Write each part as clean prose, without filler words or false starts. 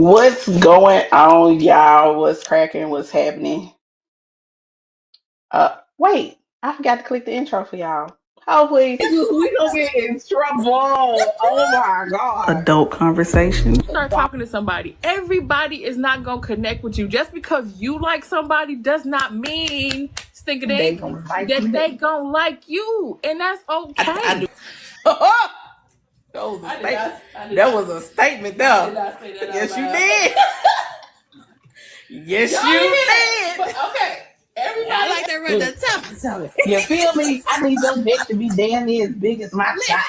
What's going on, y'all? What's cracking? What's happening? Wait, I forgot to click the intro for y'all. Oh, please. We gonna get in trouble. Oh my god. Adult conversation. Start talking to somebody. Everybody is not gonna connect with you. Just because you like somebody does not mean They stinkadink gonna like that you. they gonna like you, and that's I okay. do. That was a statement there. I did not say that out Yes, you loud. did. Yes, Y'all you didn't hear that. did. But okay, I everybody. like that right the top of something. You feel me? I need your dick to be damn near as big as my shot.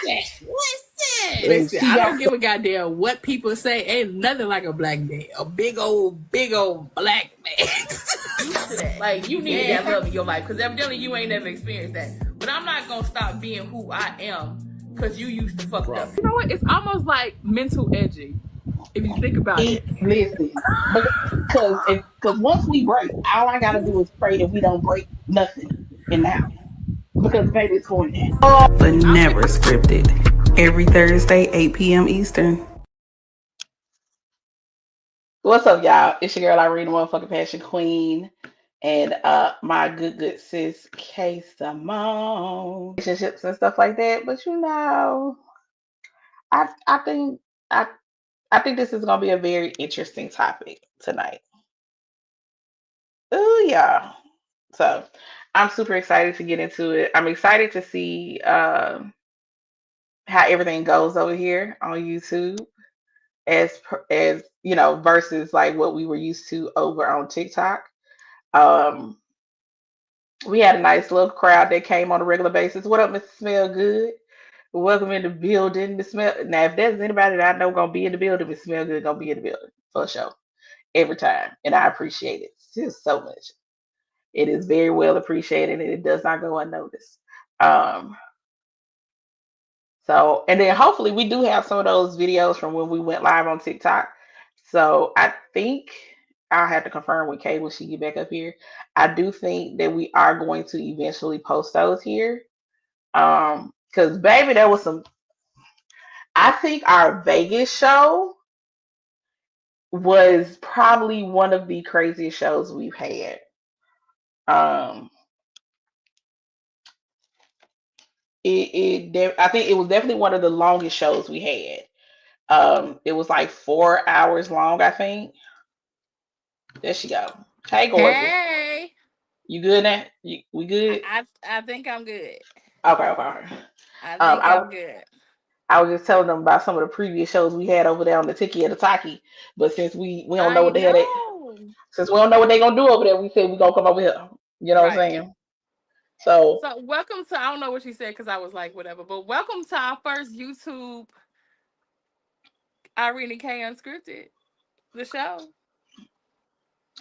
Listen, She I got don't give a goddamn what people say. Ain't nothing like a black man. A big old black man. Like, you need that love in your life. Because evidently you ain't never experienced that. But I'm not going to stop being who I am because you used to fuck up. You know what? It's almost like mental edging. If you think about it. listen, because once we break, all I gotta do is pray that we don't break nothing in the house. Because baby, it's going down. But never scripted. Every Thursday, 8 p.m. Eastern. What's up, y'all? It's your girl Irene, the motherfucking passion queen. And my good sis K Simone. Relationships and stuff like that. But I think I I think this is gonna be a very interesting topic tonight. Oh yeah. So I'm super excited to get into it. I'm excited to see how everything goes over here on YouTube as versus like what we were used to over on TikTok. Um, we had a nice little crowd that came on a regular basis. What up, Mr. Smell Good? Welcome in the building. The smell now, if there's anybody that I know gonna be in the building, Mr. Smell Good gonna be in the building for sure every time, and I appreciate it just so much. It is very well appreciated, and it does not go unnoticed. Um, So, and then hopefully we do have some of those videos from when we went live on TikTok. So I think I'll have to confirm with Kay when she get back up here. I do think that we are going to eventually post those here. Because baby, there was some. I think our Vegas show was probably one of the craziest shows we've had. Um, I think it was definitely one of the longest shows we had. It was like 4 hours long, I think. There she go. Hey, gorgeous. Hey, You good now? We good? I think I'm good. Okay, okay, okay. I Um, think I I'm good. I was just telling them about some of the previous shows we had over there on the Tiki and the Taki, but since we don't know I what the hell they know. since we don't know what they gonna do over there, we said we gonna come over here. You know what I'm Right. saying? So So welcome to, I don't know what she said because I was like whatever, but welcome to our first YouTube Irene K Unscripted, the show.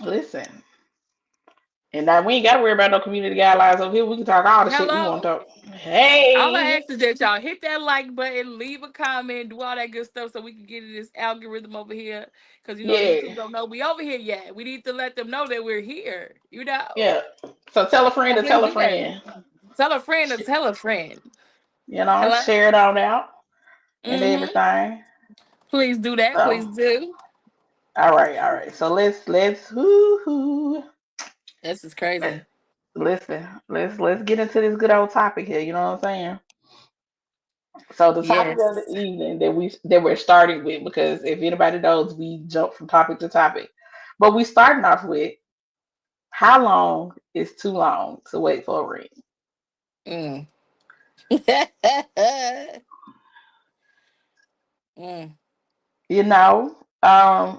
listen, and now we ain't gotta worry about no community guidelines over here. We can talk all the shit we want to Hello. talk. All I Hey, ask is that y'all hit that like button, leave a comment, do all that good stuff so we can get in this algorithm over here. Because YouTube yeah, don't know we over here yet. We need to let them know that we're here. yeah. So tell a friend So to please tell a do that. friend. Tell a friend to tell a friend. Hello. Share it on out and Mm-hmm. everything. Please do that. So. Please do. All right. So let's whoo. This is crazy. Listen, let's get into this good old topic here. You know what I'm saying? So the topic Yes. of the evening that we're starting with, because if anybody knows, we jump from topic to topic. But we starting off with how long is too long to wait for a ring? Mm. Mm.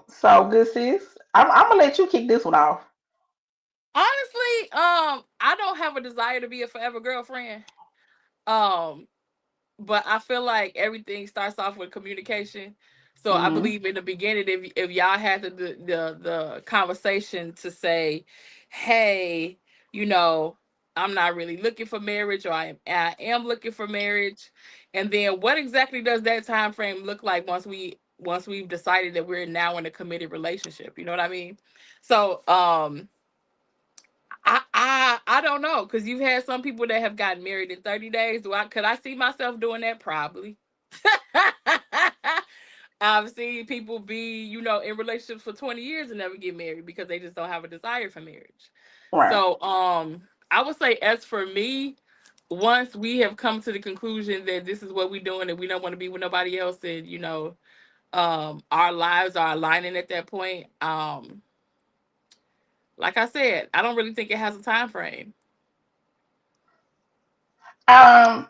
So good sis, I'm gonna let you kick this one off. Honestly, I don't have a desire to be a forever girlfriend. Um, but I feel like everything starts off with communication. So I Hmm. believe in the beginning, if y'all had the conversation to say, "Hey, you know, I'm not really looking for marriage, or I am looking for marriage," and then what exactly does that time frame look like once we've decided that we're now in a committed relationship? You know what I mean? So I don't know, because you've had some people that have gotten married in 30 days. Could I see myself doing that? Probably. I've seen people be, in relationships for 20 years and never get married because they just don't have a desire for marriage. Right. So, I would say, as for me, once we have come to the conclusion that this is what we're doing and we don't want to be with nobody else, and our lives are aligning at that point. Like I said, I don't really think it has a time frame. Um,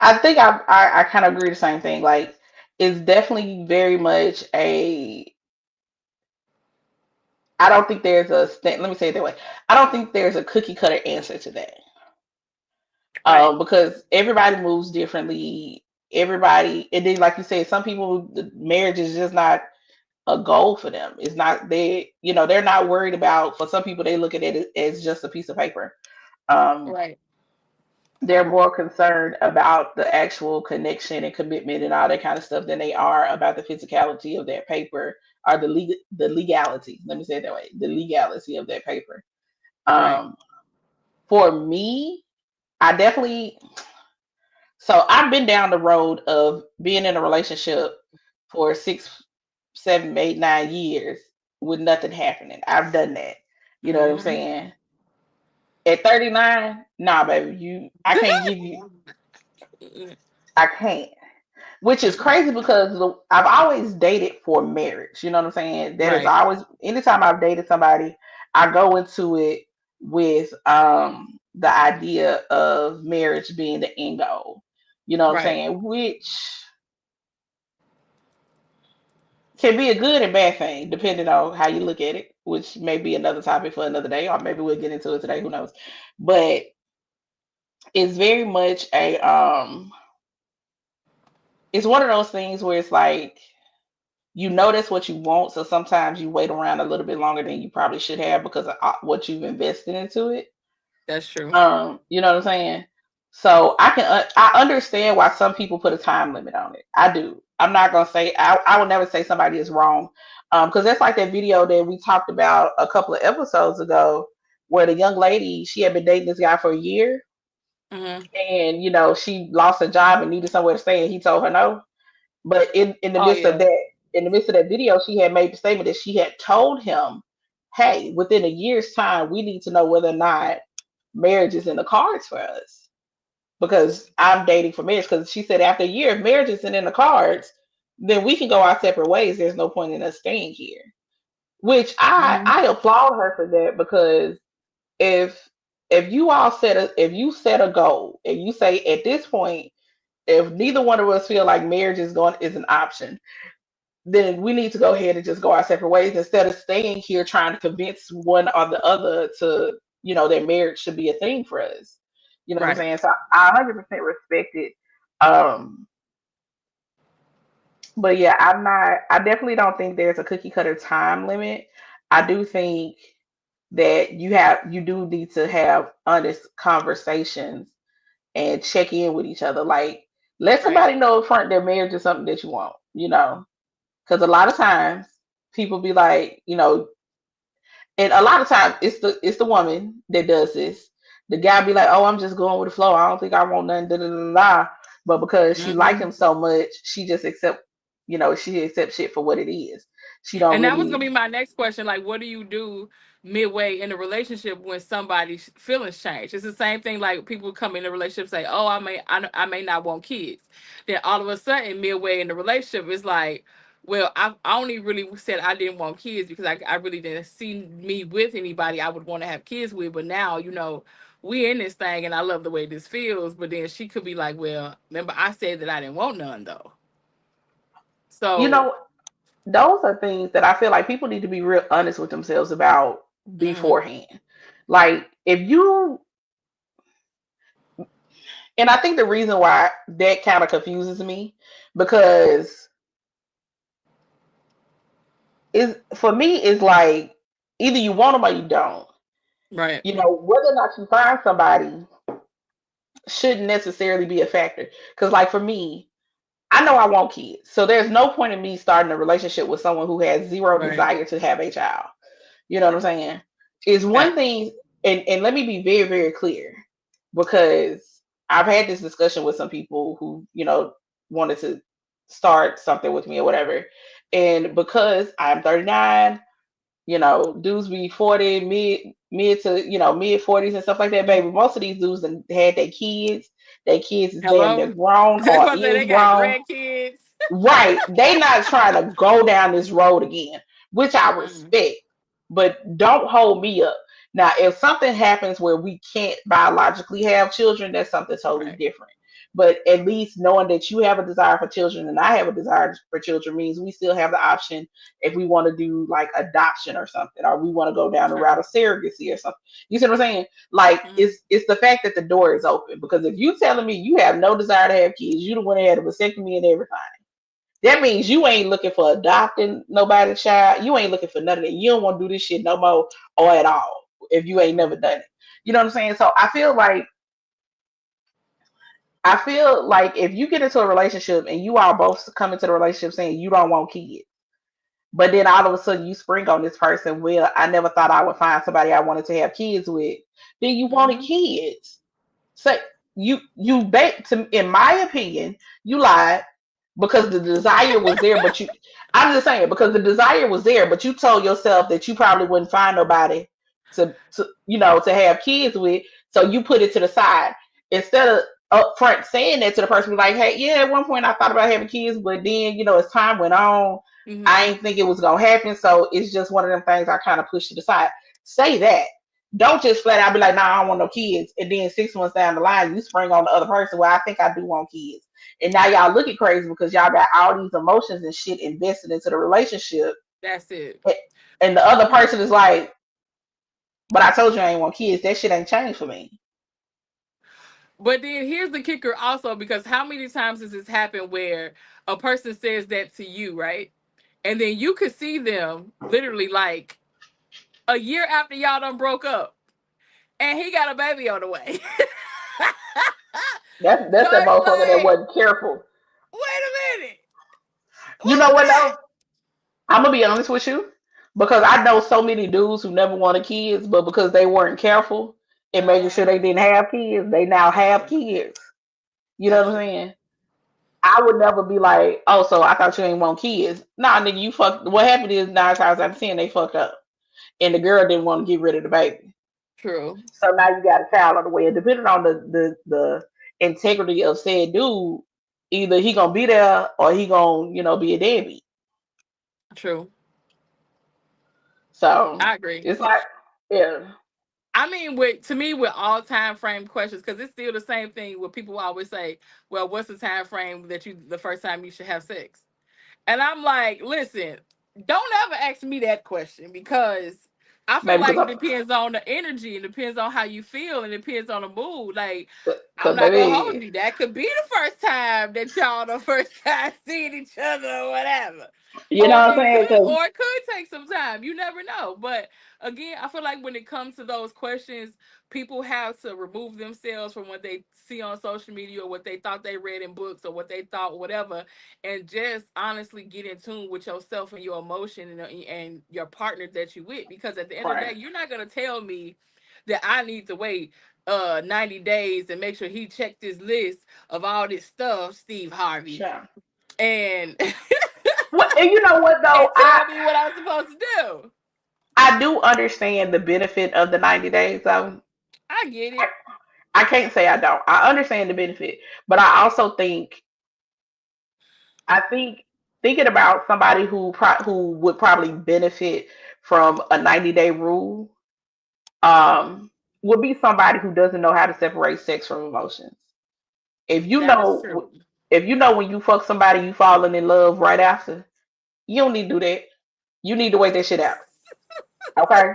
I think I kind of agree the same thing. Like, it's definitely very much a. I don't think there's a. Let me say it that way. I don't think there's a cookie cutter answer to that. Right, Because everybody moves differently. Everybody, and then like you said, some people, the marriage is just not a goal for them. It's not they're not worried about. For some people, they look at it as just a piece of paper. Um, right, they're more concerned about the actual connection and commitment and all that kind of stuff than they are about the physicality of that paper or the legality. Let me say it that way: the legality of that paper. right. Um, for me, I definitely. So I've been down the road of being in a relationship for 6, 7, 8, 9 years with nothing happening. I've done that. You know what I'm Hmm. saying? At 39, nah, baby, I can't give you. I can't. Which is crazy because I've always dated for marriage. You know what I'm saying? That is Right, always anytime I've dated somebody, I go into it with the idea of marriage being the end goal. You know what I'm right, saying? Which can be a good and bad thing depending on how you look at it, which may be another topic for another day, or maybe we'll get into it today, who knows. But it's very much it's one of those things where it's like you know that's what you want, so sometimes you wait around a little bit longer than you probably should have because of what you've invested into it. that's true. You know what I'm saying? So I understand why some people put a time limit on it. I do. I'm not gonna say I will never say somebody is wrong, because that's like that video that we talked about a couple of episodes ago, where the young lady, she had been dating this guy for a year, Hmm. and she lost her job and needed somewhere to stay, and he told her no. But in the Oh midst of yeah. that, in the midst of that video, she had made the statement that she had told him, "Hey, within a year's time, we need to know whether or not marriage is in the cards for us." Because I'm dating for marriage. Because she said after a year, if marriage isn't in the cards, then we can go our separate ways. There's no point in us staying here. Which Hmm. I applaud her for that, because if if you set a goal and you say at this point, if neither one of us feel like marriage is an option, then we need to go ahead and just go our separate ways instead of staying here trying to convince one or the other to, that marriage should be a thing for us. You know what I'm Right, saying? So I 100% respect it. Um, but yeah, I definitely don't think there's a cookie cutter time limit. I do think that you do need to have honest conversations and check in with each other. Like, let right, somebody know up front that marriage is something that you want, because a lot of times people be like, and a lot of times it's the woman that does this. The guy be like, "Oh, I'm just going with the flow. I don't think I want nothing." Da, da, da, da. But because she like him hmm. so much, she accepts shit for what it is. She don't And that was gonna be really. my next question. Like, what do you do midway in a relationship when somebody's feelings change? It's the same thing. Like people come in a relationship say, "Oh, I may not want kids." Then all of a sudden, midway in the relationship, it's like, well, I only really said I didn't want kids because I really didn't see me with anybody I would want to have kids with. But now, we in this thing, and I love the way this feels. But then she could be like, "Well, remember I said that I didn't want none though." You So. know, those are things that I feel like people need to be real honest with themselves about Mhm. beforehand. Like, if you, and I think the reason why that kind of confuses me, because is for me is like either you want them or you don't. Right. Whether or not you find somebody shouldn't necessarily be a factor. Because, like, for me, I know I want kids, so there's no point in me starting a relationship with someone who has zero Right. desire to have a child. You know what I'm saying? Is one Fact. thing, and let me be very, very clear, because I've had this discussion with some people who, wanted to start something with me or whatever. And because I'm 39, dudes be 40, mid to mid 40s and stuff like that, Mhm. baby. Most of these dudes done had their kids. Their kids is damn near Hello. grown Just or want to say is they got grown. grandkids. Right. They not trying to go down this road again, which I Mm-mm. respect. But don't hold me up. Now, if something happens where we can't biologically have children, that's something totally Right. different. But at least knowing that you have a desire for children and I have a desire for children means we still have the option if we want to do like adoption or something, or we want to go down the route True. of surrogacy or something. You see what I'm saying? Like Mm. it's the fact that the door is open. Because if you telling me you have no desire to have kids, you done went ahead of vasectomy and everything. That means you ain't looking for adopting nobody's child. You ain't looking for none of that. You don't want to do this shit no more or at all if you ain't never Mm-mm. done it. You know what I'm saying? So I feel like if you get into a relationship and you all both come into the relationship saying you don't want kids, but then all of a sudden you spring on this person, well, I never thought I would find somebody I wanted to have kids with. Then you wanted Mm-hmm. kids. So in my opinion, you lied because the desire was there, but I'm just saying because the desire was there, but you told yourself that you probably wouldn't find nobody to have kids with, so you put it to the side instead of up front saying that to the person, like, hey, yeah, at one point I thought about having kids, but then as time went on, I Mm-hmm. ain't think it was gonna happen, so it's just one of them things I kind of pushed to the side. Say that. Don't just flat out be like, nah, I don't want no kids. And then 6 months down the line, you spring on the other person. Well, I think I do want kids. And now y'all looking crazy because y'all got all these emotions and shit invested into the relationship. That's it. A- And the other person is like, but I told you I ain't want kids. That shit ain't changed for me. But then here's the kicker also, because how many times has this happened where a person says that to you, right? And then you could see them literally like a year after y'all done broke up and he got a baby on the way. So That's that it's motherfucker that like, wasn't careful. wait a minute. You What know was what that? though? I'm gonna be honest with you because I know so many dudes who never wanted kids, but because they weren't careful in making sure Uh-huh. they didn't have kids, they now That's have true. kids. You know That's what I'm true. saying? I would never be like, oh, so I thought you ain't want kids. Nah, nigga, you fucked. What happened is 9 times out of 10 they fucked up, and the girl didn't want to get rid of the baby. True. So now you got a child on the way. And depending on the integrity of said dude, either he gonna be there or he gonna be a deadbeat. True. So I agree. it's like, yeah, I mean, with to me, with all time frame questions, because it's still the same thing. Where people always say, "Well, what's the time frame that the first time you should have sex?" And I'm like, listen, don't ever ask me that question because I feel maybe like it depends on the energy, and depends on how you feel, and it depends on the mood. Like, I'm because not gonna hold baby, you. That could be the first time that y'all the first time seeing each other or whatever. you know what I'm saying? Because Or it could take some time. You never know. But again, I feel like when it comes to those questions, people have to remove themselves from what they see on social media or what they thought they read in books or what they thought whatever, and just honestly get in tune with yourself and your emotion and your partner that you with, because at the end of the right, day, you're not going to tell me that I need to wait 90 days and make sure he checked this list of all this stuff, Steve Harvey, sure. and What and you know what and though? tell me what I'm supposed to do. I do understand the benefit of the 90 days though. I get I, it. I can't say I don't. I understand the benefit, but I also think thinking about somebody who would probably benefit from a 90-day rule Mhm. um would be somebody who doesn't know how to separate sex from emotions. If you That is know true. if you know when you fuck somebody you falling in love right after, you don't need to do that. You need to wait that shit out. Okay?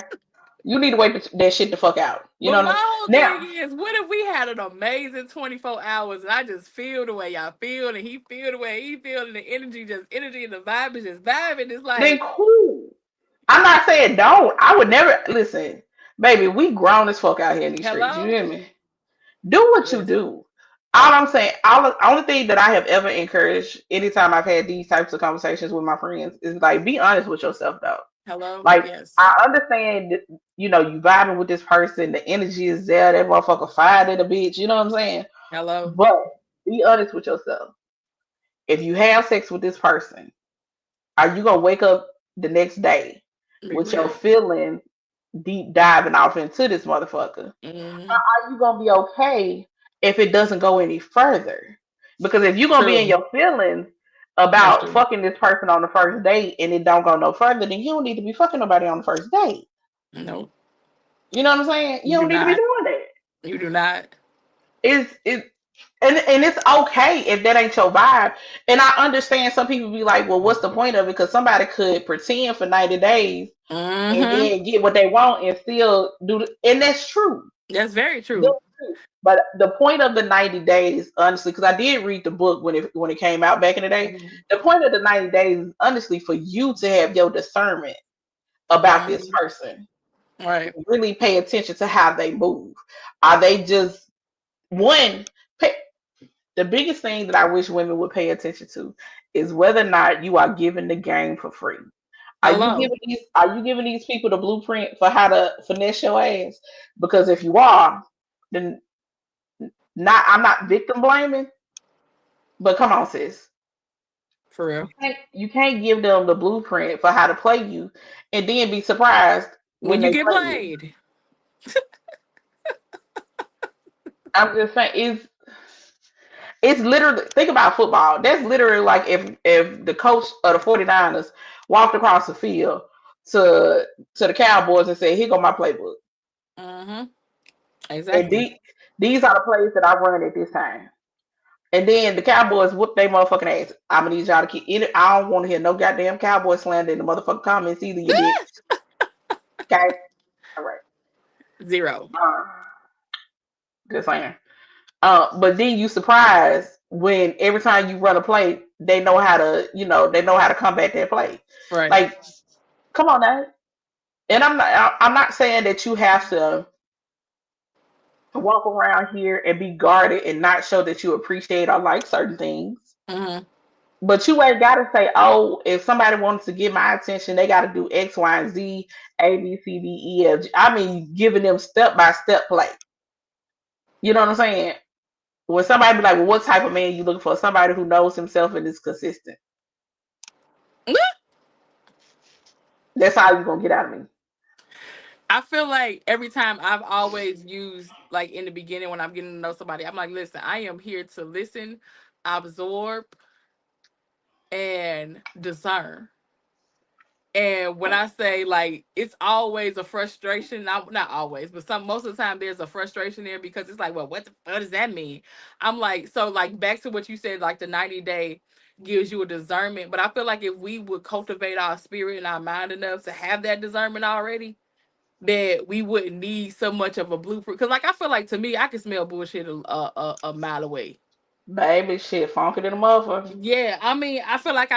You need to wait that shit the fuck out. You But know my what I'm whole thing now? is, what if we had an amazing 24 hours and I just feel the way y'all feel and he feel the way he feel and the energy and the vibe is just vibing. It's Then like, cool. I'm not saying don't. I would never listen, baby. We grown as fuck out here in these streets. You hello? hear me? Do what you Listen, do. All I'm saying, only thing that I have ever encouraged anytime I've had these types of conversations with my friends is like, be honest with yourself though. hello? Like, Yes. I understand that, you vibing with this person, the energy is there, that motherfucker fired in a bitch, you know what I'm saying? Hello? But be honest with yourself. if you have sex with this person, are you gonna wake up the next day with your Regret. feelings deep diving off into this motherfucker? Mm, Are you gonna be okay if it doesn't go any further? Because if you're gonna be in true. your feelings That's about true. fucking this person on the first date and it don't go no further, then you don't need to be fucking nobody on the first date. No, You know what I'm saying? You you do don't need to be not. doing that. You do not. It's and it's okay if that ain't your vibe. And I understand some people be like, well, what's the point of it? Because somebody could pretend for 90 days and Mm-hmm. then get what they want and still do and that's true. That's very true. That's true. But the point of the 90 days, honestly, because I did read the book when it came out back in the day, Mm-hmm. the point of the 90 days is honestly for you to have your discernment about this Mm-hmm. person. Right. Really pay attention to how they move. Are they just one? Pay, the biggest thing that I wish women would pay attention to is whether or not you are giving the game for free. Hello. Are you giving these people the blueprint for how to finesse your ass? Because if you are, then not I'm not victim blaming, but come on, sis. For real. You can't give them the blueprint for how to play you and then be surprised When when you they get play you. played. I'm just saying it's literally think about football. That's literally like if the coach of the 49ers walked across the field to the Cowboys and said, "Here go my playbook." Mm-hmm. And Exactly. these are the plays that I run at this time. And then the Cowboys whoop their motherfucking ass. I'm gonna need y'all to keep it. I don't want to hear no goddamn Cowboy slander in the motherfucking comments either, you bitch. Okay? All right. Zero. Uh, just saying. But then you surprised when every time you run a play, they know how to, they know how to combat that play. Right. Like, come on now. And I'm not saying that you have to walk around here and be guarded and not show that you appreciate or like certain things. Mm-hmm. But you ain't got to say, oh, if somebody wants to get my attention, they got to do X, Y, and Z, A, B, C, D, E, F. G. I mean, giving them step by step play. You know what I'm saying? When somebody be like, well, what type of man you looking for? Somebody who knows himself and is consistent. That's how you gonna get out of me. I feel like every time I've always used, like in the beginning when I'm getting to know somebody, I'm like, listen, I am here to listen, absorb, and discern. And when I say like it's always a frustration, not always, but most of the time there's a frustration there because it's like, well, what does that mean? I'm like, so like back to what you said, like the 90-day gives you a discernment. But I feel like if we would cultivate our spirit and our mind enough to have that discernment already, that we wouldn't need so much of a blueprint. Because like I feel like to me, I can smell bullshit a mile away. Baby, shit, funky to the motherfucker. Yeah, I mean, I feel like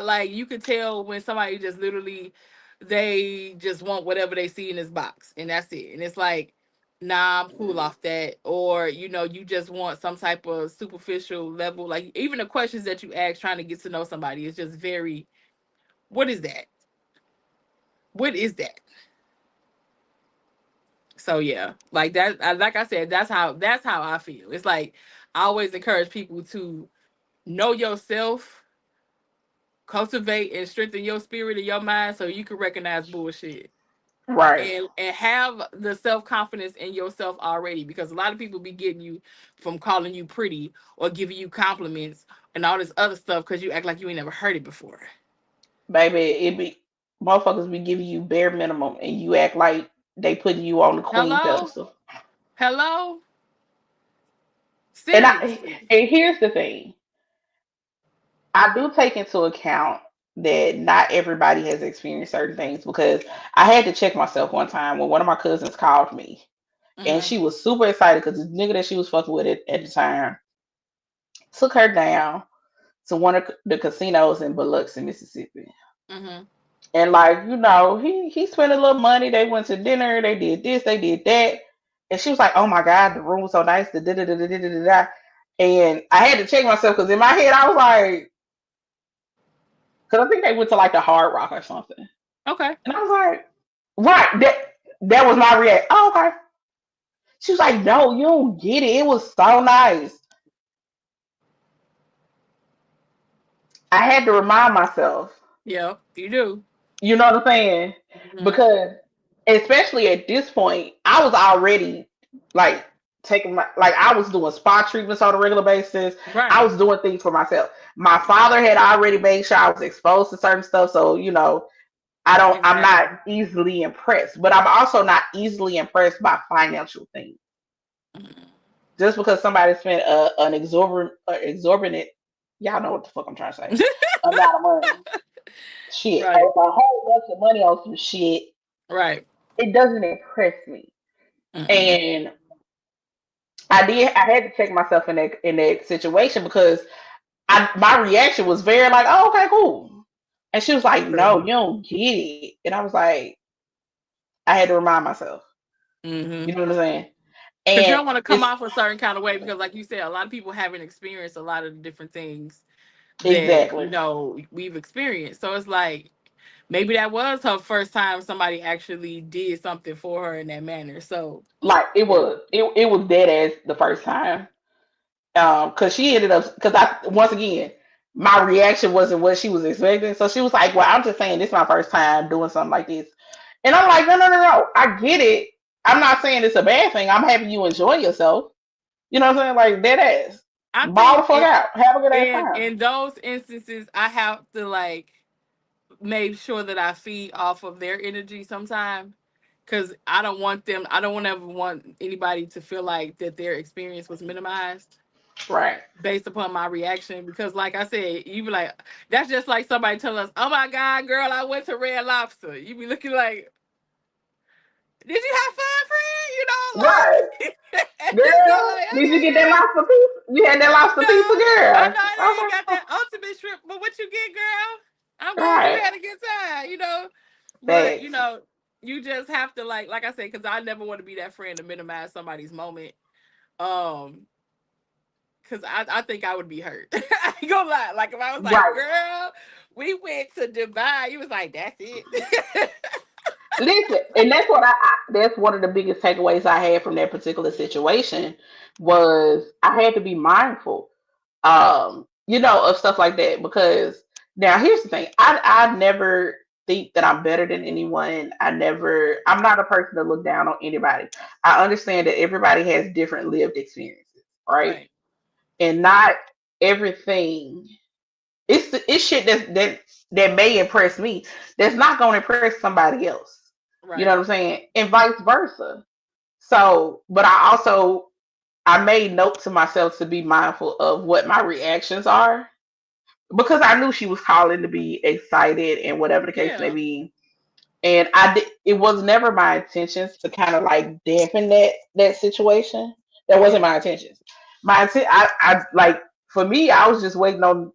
like you could tell when somebody just literally they just want whatever they see in this box and that's it. And it's like, nah, I'm cool off that. Or, you just want some type of superficial level. Like even the questions that you ask trying to get to know somebody is just very, what is that? What is that? So yeah, like that like I said, that's how I feel. It's like I always encourage people to know yourself, cultivate and strengthen your spirit and your mind so you can recognize bullshit Right. and have the self-confidence in yourself already, because a lot of people be getting you from calling you pretty or giving you compliments and all this other stuff because you act like you ain't never heard it before. Baby, it be motherfuckers be giving you bare minimum and you act like they putting you on the queen Hello, pedestal. hello, And seriously. here's the thing. I do take into account that not everybody has experienced certain things because I had to check myself one time when one of my cousins called me and Mm-hmm. she was super excited because the nigga that she was fucking with at the time took her down to one of the casinos in Biloxi, Mississippi. Mm-hmm. And like, he spent a little money. They went to dinner, they did this, they did that. And she was like, oh my God, the room was so nice. Da, da, da, da, da, da, da, da. And I had to check myself because in my head I was like, because I think they went to like the Hard Rock or something. Okay. And I was like, right, that was my reaction. Oh, okay. She was like, no, you don't get it. It was so nice. I had to remind myself. Yeah, you do. You know what I'm saying? Hmm. Because especially at this point, I was already like taking my like I was doing spa treatments on a regular basis. I Right. was doing things for myself. My father had already made sure I was exposed to certain stuff, so I'm not Exactly. easily impressed, but I'm also not easily impressed by financial things. Mhm. Just because somebody spent an exorbitant, y'all know what the fuck I'm trying to say, amount of money, shit, a Right. whole bunch of money on some shit, Right. it doesn't impress me. Mm-mm. And I had to check myself in that situation because my reaction was very like, oh, okay, cool. And she was like, no, True. you don't get it. And I was like, I had to remind myself. You Hmm. know what I'm saying? Because you And don't want to come it's off a certain kind of way because, like you said, a lot of people haven't experienced a lot of the different things that exactly we've experienced. So it's like maybe that was her first time somebody actually did something for her in that manner. So like it yeah, was it was dead as the first time. Because she ended up because I once again my reaction wasn't what she was expecting. So she was like, well, I'm just saying this is my first time doing something like this. And I'm like, no, no, no, no. I get it. I'm not saying it's a bad thing. I'm happy you enjoy yourself. You know what I'm saying? Like dead ass. I Ball the think fuck out. Have a good ass time. in those instances, I have to like make sure that I feed off of their energy sometime. Cause I don't want them. I don't want ever want anybody to feel like that their experience was minimized Right. based upon my reaction. Because, like I said, you be like, that's just like somebody telling us, "Oh my God, girl, I went to Red Lobster." You be looking like, "Did you have fun, friend?" You know, Right. like, and just go Girl, like, did you "Okay, get that yeah." lobster piece? You had that lobster pizza, No, I girl. know I ain't got Okay. that ultimate trip, but what you get, girl? I'm glad you Right. had a good time, you know. But Thanks. you just have to like I said, because I never want to be that friend to minimize somebody's moment. Um, because I think I would be hurt. I ain't gonna lie. Like if I was like, Right. girl, we went to Dubai, you was like, that's it. Listen, and that's one of the biggest takeaways I had from that particular situation was I had to be mindful, of stuff like that because now here's the thing. I never think that I'm better than anyone. I'm not a person to look down on anybody. I understand that everybody has different lived experiences, right? Right, And not everything it's shit that may impress me that's not gonna impress somebody else. You know what right. I'm saying? And vice versa. So, but I made note to myself to be mindful of what my reactions are because I knew she was calling to be excited and whatever the case may Yeah. be. And it was never my intentions to kind of like dampen that situation. That wasn't Yeah. my intentions. I like for me, I was just waiting on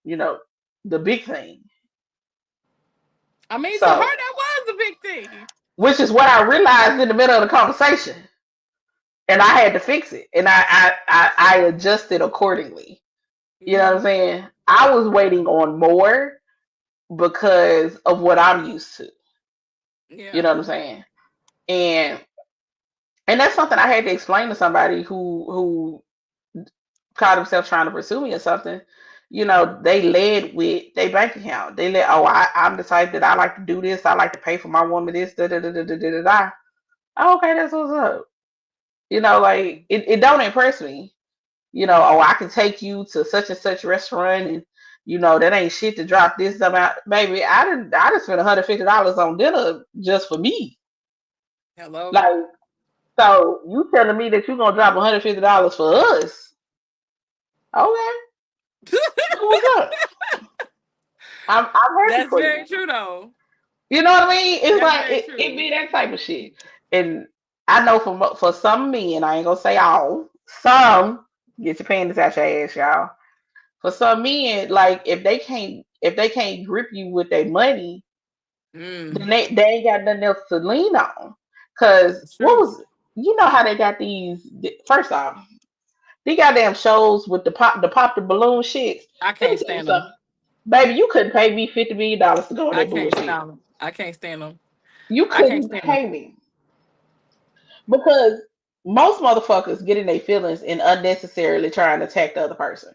you know the big thing. I mean, to her, So, that was the big thing. which is what I realized in the middle of the conversation, and I had to fix it, and I adjusted accordingly. You know what I'm Hmm. saying? I was waiting on more because of what I'm used to. You Yeah. know what I'm saying? And and that's something I had to explain to somebody who called themselves trying to pursue me or something. They led with their bank account. They led, oh, I'm the type that I like to do this. I like to pay for my woman this, da da da da da da da. Okay, that's what's up. Like it don't impress me. Oh, No. I can take you to such and such restaurant and that ain't shit to drop this amount. Baby, I didn't spend $150 on dinner just for me. Hello. Like, so you telling me that you're gonna drop $150 for us. Okay, that's what's up. I'm happy That's for very you. true, though. You know what I mean? It's That's like very it true. be that type of shit. And I know for some men, I ain't gonna say all, some get your panties out your ass, y'all. For some men, like if they can't grip you with their money, then Mm, they ain't got nothing else to lean on. Cause it's what true. was how they got these first off, these goddamn shows with the balloon shits. I Let me can't tell you stand them. something. Baby, you couldn't pay me $50 million to go on I that can't bullshit. stand them. I can't stand them. You I can't couldn't stand them. pay me. Because most motherfuckers get in their feelings and unnecessarily trying to attack the other person.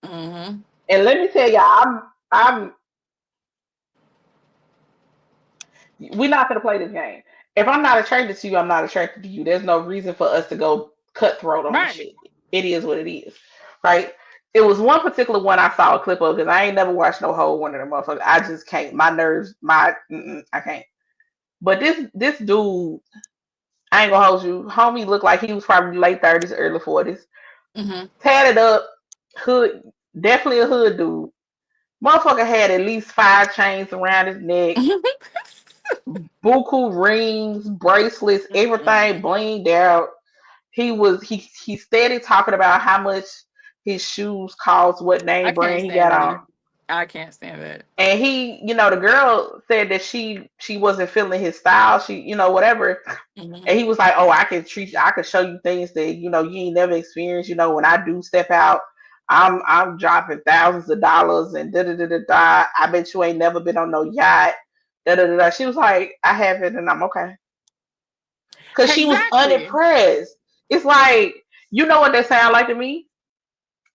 Hmm. And let me tell y'all, I'm we're not gonna play this game. If I'm not attracted to you, I'm not attracted to you. There's no reason for us to go cutthroat on this Right. shit. It is what it is, right? It was one particular one I saw a clip of because I ain't never watched no whole one of them motherfuckers. I just can't. My nerves, I can't. But this dude, I ain't gonna hold you. Homie looked like he was probably late 30s, early 40s. Mm-hmm. Tatted up, hood, definitely a hood dude. Motherfucker had at least 5 chains around his neck, buku rings, bracelets, everything Mm-mm. blinged out. He steady talking about how much his shoes cost, what I name can't brand he stand got that. on. I can't stand that. And the girl said that she wasn't feeling his style. She, whatever. Mm-hmm. And he was like, "Oh, I can show you things that you ain't never experienced. When I do step out, I'm dropping thousands of dollars and da da da da da. I bet you ain't never been on no yacht. Da da da da." She was like, "I haven't, and I'm okay," because she was Exactly. unimpressed. It's like, you know what that sound like to me?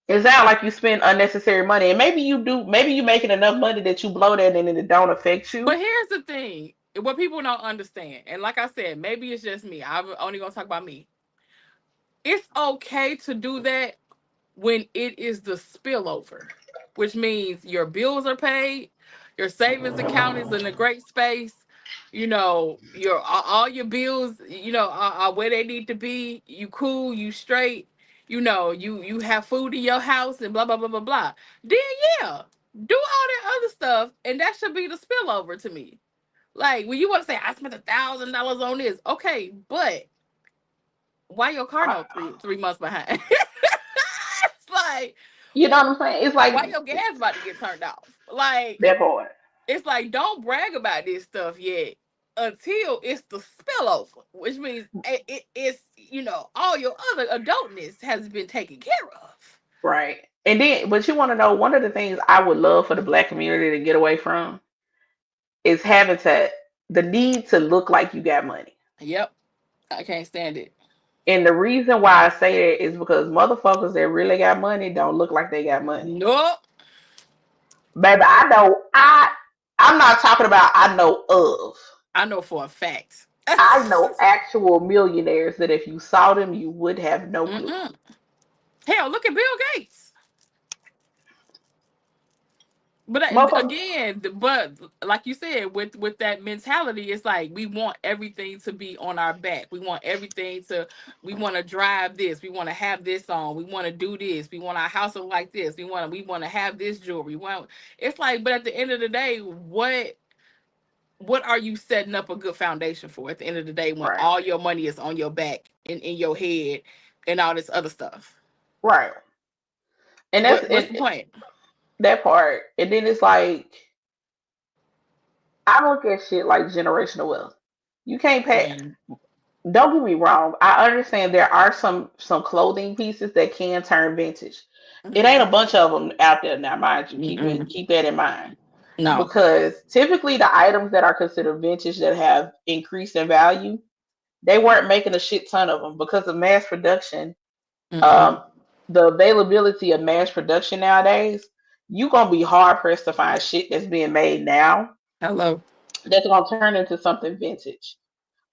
It sound like you spend unnecessary money, and maybe you do. Maybe you making enough money that you blow that, and it don't affect But you. here's the thing: what people don't understand, and like I said, maybe it's just me. I'm only gonna talk about me. It's okay to do that when it is the spillover, which means your bills are paid, your savings account is in a great space, your all your bills, are where they need to be. You cool, you straight, you have food in your house and blah blah blah blah blah. Then yeah, do all that other stuff, and that should be the spillover to me. Like when you want to say I spent $1,000 on this, okay, but why your car note three months behind? It's like You know what I'm saying? It's like why your gas about to get turned off? Like that part. it's like don't brag about this stuff yet until it's the spillover, which means it's all your other adultness has been taken care of. Right. And then, but you want to know one of the things I would love for the black community to get away from is having the need to look like you got money. Yep, I can't stand it. And the reason why I say that is because motherfuckers that really got money don't look like they got money. Nope, Baby, I'm not talking about I know of. I know for a fact. I know actual millionaires that if you saw them, you would have no clue. Mm-mm. Hell, look at Bill Gates. But Motherfucker, again, but like you said, with that mentality, it's like we want everything to be on our back. We want everything to. We want to drive this. We want to have this on. We want to do this. We want our house to look like this. We want to have this jewelry. We want. It's like, but at the end of the day, what are you setting up a good foundation for? At the end of the day, when right, all your money is on your back and in your head and all this other stuff, right, and that's what's the point? that part. And then it's like I look at shit like generational wealth. You can't pay. Mm, Don't get me wrong. I understand there are some clothing pieces that can turn vintage. It ain't a mm, bunch of them out there now, mind you. mm. Keep that in mind No. because typically the items that are considered vintage that have increased in value, they weren't making a shit ton of them because of mass production. Mm-mm. Um, the availability of mass production nowadays, you gonna be hard pressed to find shit that's being made now Hello. that's gonna turn into something vintage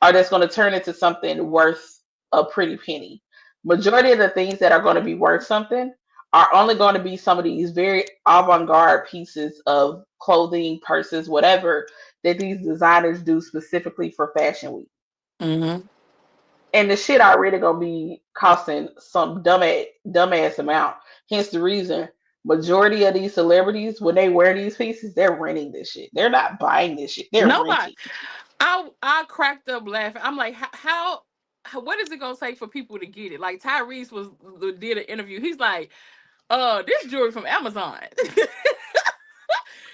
or that's going to turn into something worth a pretty penny. Majority of the things that are going to be worth something are only going to be some of these very avant-garde pieces of clothing, purses, whatever that these designers do specifically for Fashion Week. Mm-hmm. And the shit already gonna be costing some dumbass amount. Hence the reason majority of these celebrities, when they wear these pieces, they're renting this shit. They're not buying this shit. They're Nobody. renting. I cracked up laughing. I'm like, what is it gonna take for people to get it? Like Tyrese did an interview. He's like, this jewelry from Amazon.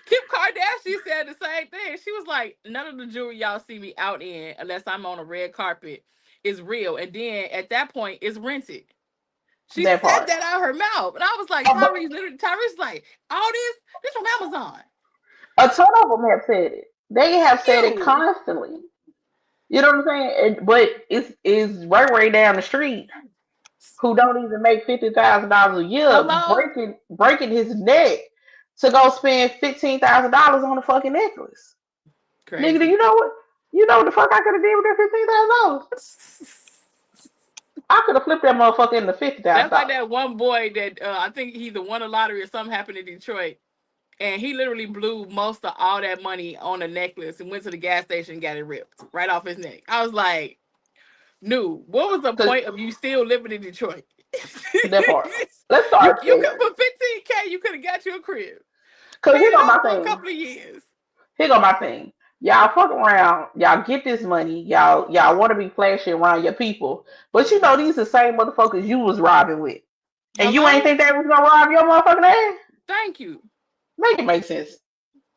Kim Kardashian said the same thing. She was like, none of the jewelry y'all see me out in, unless I'm on a red carpet, is real. And then at that point, it's rented. She That said part. that out of her mouth, and I was like, Oh, but Tyrese, like, all this from Amazon. a ton of them have said it. They have Thank said it you. constantly. You know what I'm saying? But it's right down the street who don't even make $50,000 a year Hello. breaking his neck to go spend $15,000 on a fucking necklace. Nigga, do Crazy. you know what? You know what the fuck I could have did with that $15,000? I could have flipped that motherfucker into fifty thousand That's like dollars. that one boy that I think he either won a lottery or something happened in Detroit, and he literally blew most of all that money on a necklace and went to the gas station and got it ripped right off his neck. I was like, "No, what was the Cause point of you still living in Detroit? that part. Let's you start could there. for 15K, you could have got you a crib, Cause paid here it go my off for a thing. couple of years. Here go my thing. Y'all fuck around. Y'all get this money. Y'all want to be flashy around your people, but you know Mm-hmm. these the same motherfuckers you was robbing with, and you ain't Hello, think they was gonna rob your motherfucking ass. thank you. Make it make sense.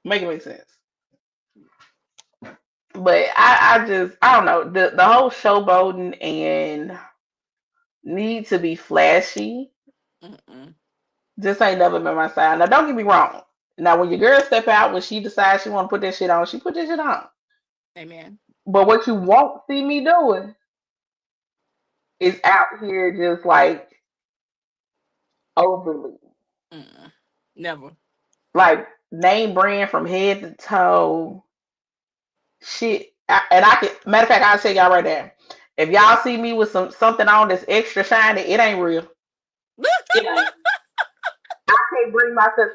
Make it make sense. But I just I don't know the whole showboating and need to be flashy Mm-mm. just ain't never been my style. Now don't get me wrong. Now when your girl step out when she decides she want to put that shit on, she put that shit on. Amen. But what you won't see me doing is out here just like overly Mm-mm. Never. like name brand from head to toe shit. And I can matter of fact I'll tell y'all right there. If y'all see me with something on that's extra shiny, it ain't real. It ain't. I can't bring myself.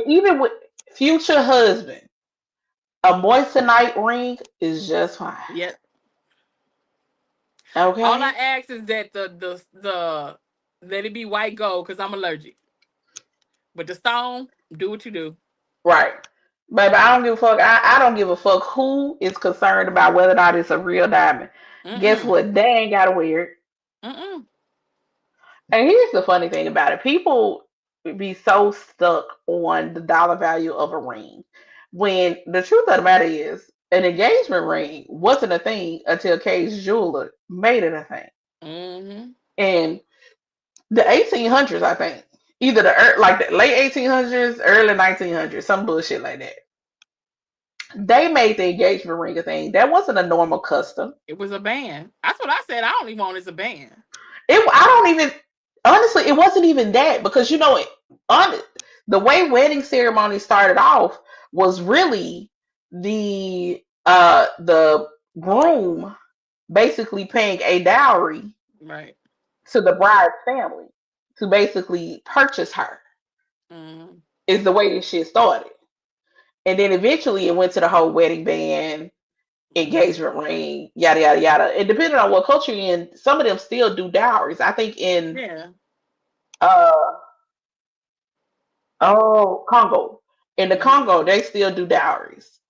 Even with future husband, a moissanite ring is just fine. Yep. All I Okay, ask is that the let it be white gold because I'm allergic. But the stone, do what you do. right. Baby, I don't give a fuck. I don't give a fuck who is concerned about whether or not it's a real diamond. Guess Mm-mm. what? They ain't gotta wear it. Mm-mm. And here's the funny thing about it: people be so stuck on the dollar value of a ring, when the truth of the matter is, an engagement ring wasn't a thing until Kay's jeweler made it a thing. Mm-hmm. And the 1800s, I think, either like the late 1800s, early 1900s, some bullshit like that. They made the engagement ring a thing. That wasn't a normal custom. It was a band. That's what I said. I only want is a band. I don't even honestly, it wasn't even that because on the way wedding ceremony started off was really the groom basically paying a dowry Right. to the bride's family to basically purchase her Mm-hmm. is the way this shit started. And then eventually it went to the whole wedding band, Mm-hmm. engagement ring, yada yada yada. And depending on what culture you're in, some of them still do dowries. I think in Yeah. uh Congo. In the Mm-hmm. Congo, they still do dowries.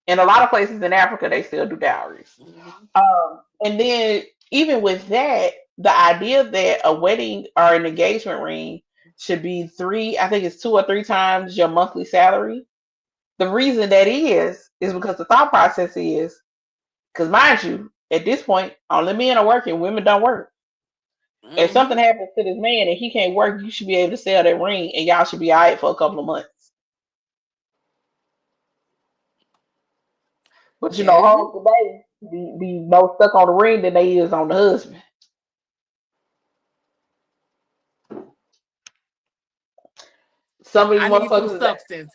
In a lot of places in Africa, they still do dowries. Mm-hmm. And then even with that, the idea that a wedding or an engagement ring should be I think it's 2 or 3 times your monthly salary. The reason that is because the thought process is, because mind you, at this point, only men are working, women don't work. If Mm-hmm. something happens to this man and he can't work, you should be able to sell that ring and y'all should be all right for a couple of months. But you know, Yeah. hoes today be more stuck on the ring than they is on the husband. Some of these I need some motherfuckers today, substance.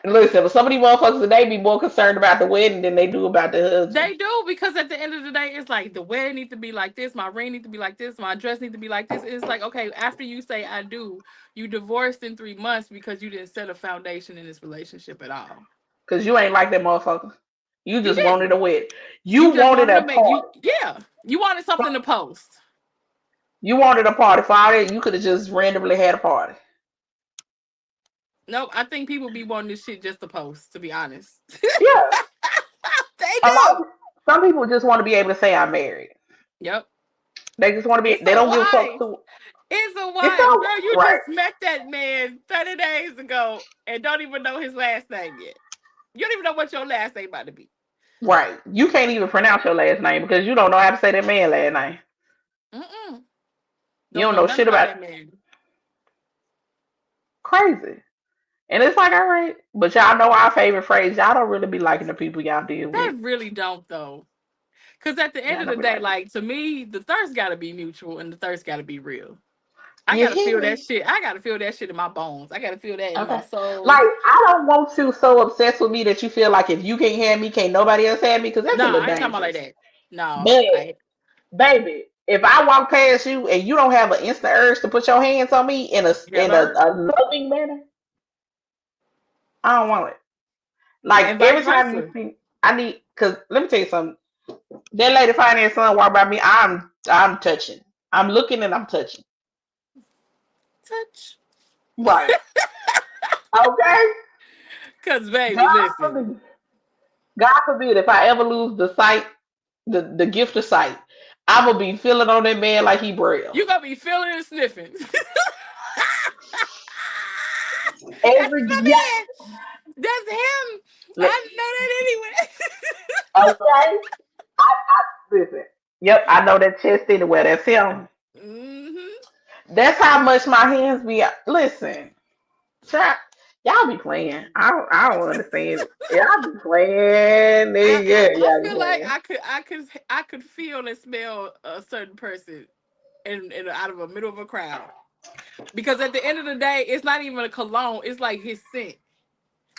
listen, but some of these motherfuckers today be more concerned about the wedding than they do about the husband. They do because at the end of the day, it's like the wedding needs to be like this, my ring needs to be like this, my dress needs to be like this. It's like okay, after you say I do, you divorced in 3 months because you didn't set a foundation in this relationship at all. Cause you ain't like that motherfucker. You You just wanted a didn't. wedding. You You just wanted wanted to a make you party. yeah. You wanted something to post. You wanted a party for all that. You could have just randomly had a party. Nope, I think people be wanting this shit just to post. To be honest, Yeah. they A lot do. of some people just want to be able to say I'm married. Yep. They just want to be It's they a don't give a fuck wife. who It's a it's wife. all Girl, you right. just met that man 30 days ago and don't even know his last name yet. You don't even know what your last name about to be. Right. You can't even pronounce your last name because you don't know how to say that man last name. Mm-mm. You Don't don't know know nothing shit about about that man. crazy. And it's like, all right. But y'all know our favorite phrase. Y'all don't really be liking the people y'all deal They with. really don't though. Cause at the end Y'all of don't the be day, liking. like to me, the thirst gotta be mutual and the thirst gotta be real. I You gotta hear feel that me? shit. I gotta feel that shit in my bones. I gotta feel that in my Okay. soul. Like I don't want you so obsessed with me that you feel like if you can't have me, can't nobody else have me, because that's a No, little I ain't talking about like dangerous. that. No, But I. baby, if I walk past you and you don't have an instant urge to put your hands on me Hello, a loving manner, I don't want it. Like and vice every time you versa. see, I need, because let me tell you something. That lady finance son walk by me, I'm touching. I'm looking and I'm touching. Touch, Right. Okay. cause baby, God listen, forbid. God forbid if I ever lose the sight, the gift of sight, I'm gonna be feeling on that man like he braille. you gonna be feeling and sniffing. That's Every my yeah. man. That's him. I know that Okay. I listen. Yep, I know that chest anywhere. That's him. anyway. That's how much my hands be. Listen, child, y'all be playing. I don't understand. Y'all be playing, nigga. I Y'all be feel like playing. I could feel and smell a certain person in out of the middle of a crowd. Because at the end of the day, it's not even a cologne. It's like his scent.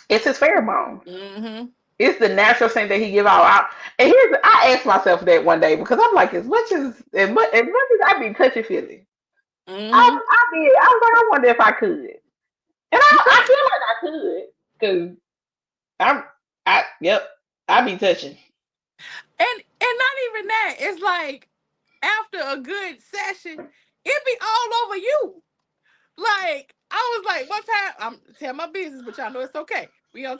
It's his pheromone. Mm-hmm. It's the natural scent that he give out. And here's I asked myself that one day because I'm like, as much as I be touchy feely, Mm-hmm. I was like, I wonder if I could, and You I could. feel like I could because I'm yep, I be touching. And not even that. It's like after a good session, it be all over you. Like I was like, one time I'm telling my business, but y'all know it's okay. We on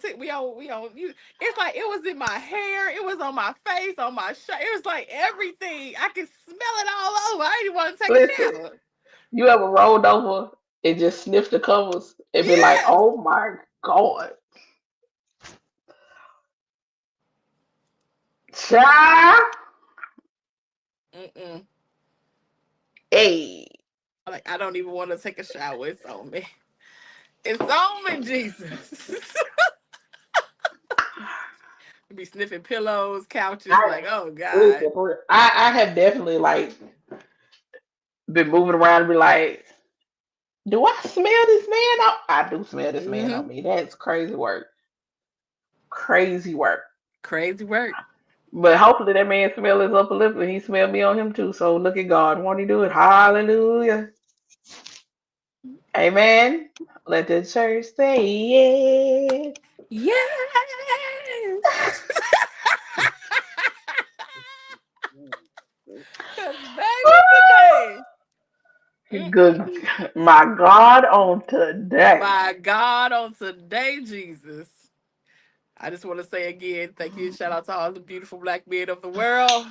you. It's like it was in my hair, it was on my face, on my shirt. It was like everything. I could smell it all over. I didn't want to take a Listen, shower. you ever rolled over and just sniff the covers and be like, Yes. oh my god, child, Mm-mm. hey, Like I don't even want to take a shower. It's on me. It's on me, Jesus. Be sniffing pillows, couches, I like, oh God. listen, I have definitely like been moving around and be like, do I smell this man? I do smell this man on Mm-hmm. me. That's crazy work. Crazy work. Crazy work. But hopefully that man smell his upper lip and he smell me on him too. So look at God. Won't he do it? Hallelujah. Amen. Let the church say yes. Yes. Cause baby today. Good. Mm-mm-mm. My God on today. My God, on today, Jesus. I just want to say again, thank you and shout out to all the beautiful black men of the world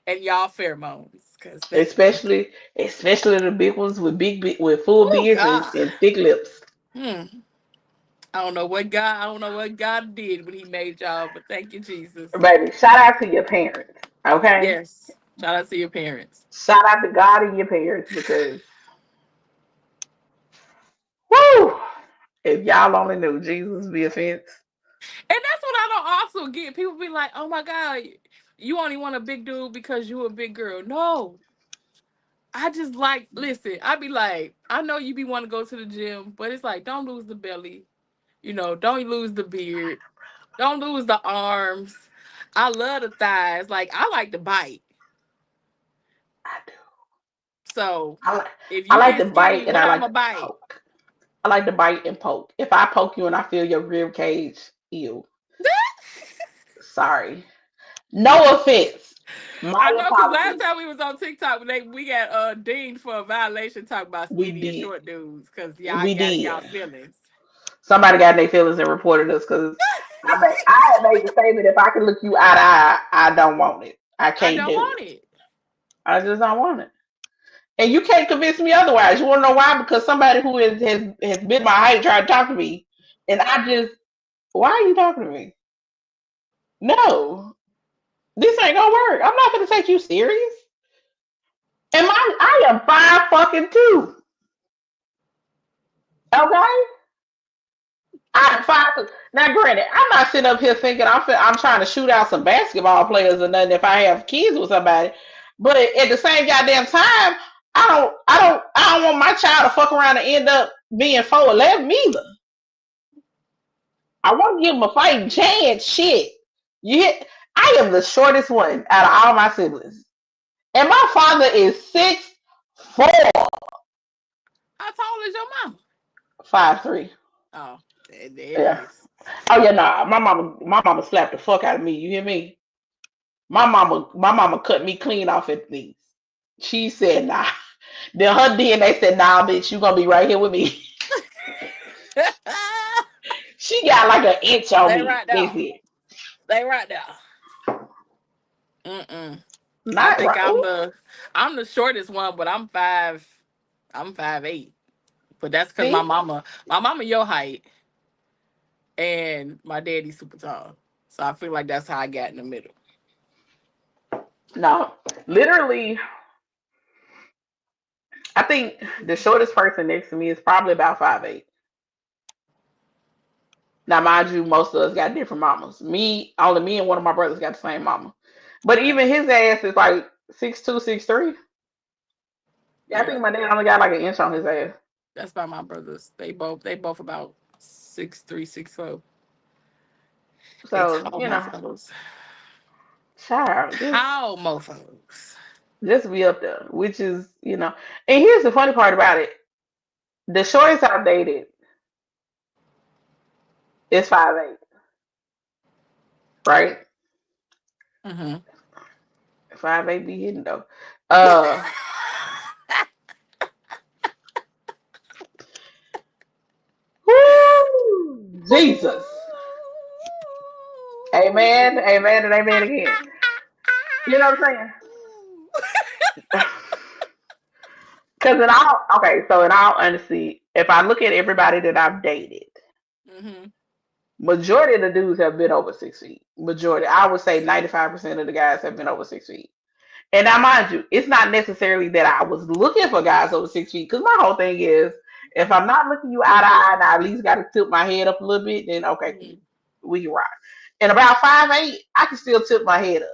and y'all pheromones. Cause baby. Especially the big ones with with full Oh beards God. and thick lips. Hmm. I don't know what God did when he made y'all, but thank you, Jesus. Baby, shout out to your parents. Okay? Yes. Shout out to your parents. Shout out to God and your parents because whoo, if y'all only knew Jesus be offense. And that's what I don't also get. People be like, oh my God, you only want a big dude because you a big girl. No. I just like listen, I be like, I know you be wanting to go to the gym, but it's like don't lose the belly. Don't lose the beard. Don't lose the arms. I love the thighs. Like I like to bite. I do. So I like if I you like get to bite skinny, and what I I'm like a to bite? poke. I like to bite and poke. If I poke you and I feel your rib cage, ew. Sorry. No offense. I My know because last apologies. time we was on TikTok, we got dinged for a violation talking about We skinny and did. short dudes because y'all We got in did. y'all feelings. Somebody got in their feelings and reported us because I had made the statement if I can look you eye to eye, I don't want it. I I can't don't do it. want it. I just don't want it. And you can't convince me otherwise. You want to know why? Because somebody who has been my height tried to talk to me, and I just, why are you talking to me? No, this ain't gonna work. I'm not gonna take you serious. And I am 5'2". Okay, I'm 5'2". Now, granted, I'm not sitting up here thinking I'm trying to shoot out some basketball players or nothing. If I have kids with somebody, but at the same goddamn time, I don't want my child to fuck around and end up being 4'11" either. I want to give him a fighting chance. Shit, you hit. I am the shortest one out of all my siblings, and my father is 6'4", How tall is your mama? 5'3". Oh, there it Yeah. is. Oh yeah, nah. My mama slapped the fuck out of me. You hear me? My mama cut me clean off at these. She said, nah. Then her DNA said, nah, bitch, you gonna be right here with me. She got like an inch on Stay me. right That's there. it. Stay right there. Mm-mm. I Not think right. Ooh, I'm the shortest one, but I'm 5'8". But that's because see? my mama your height, and my daddy's super tall. So I feel like that's how I got in the middle. No. Literally, I think the shortest person next to me is probably about 5'8". Now, mind you, most of us got different mamas. Only me and one of my brothers got the same mama. But Okay. even his ass is like 6'2", 6'3". Yeah, I Yeah, think my dad only got like an inch on his ass. that's by my brothers. They both about 6'3", 6'4". They So, tall mofos. child, Tall mofos. just be up there, which is, And here's the funny part about it: the shortest I dated is 5'8", right? Mm-hmm. 5'8" be hitting though. Uh, whoo, Jesus, amen, amen, and amen again. You know what I'm saying? Because in all honesty, if I look at everybody that I've dated, Mm-hmm. majority of the dudes have been over 6 feet. Majority, I would say 95% of the guys have been over 6 feet. And now, mind you, it's not necessarily that I was looking for guys over 6 feet, because my whole thing is, if I'm not looking you eye to eye and I at least got to tilt my head up a little bit, then okay, cool. Mm-hmm. We can rock. And about 5'8", I can still tilt my head up.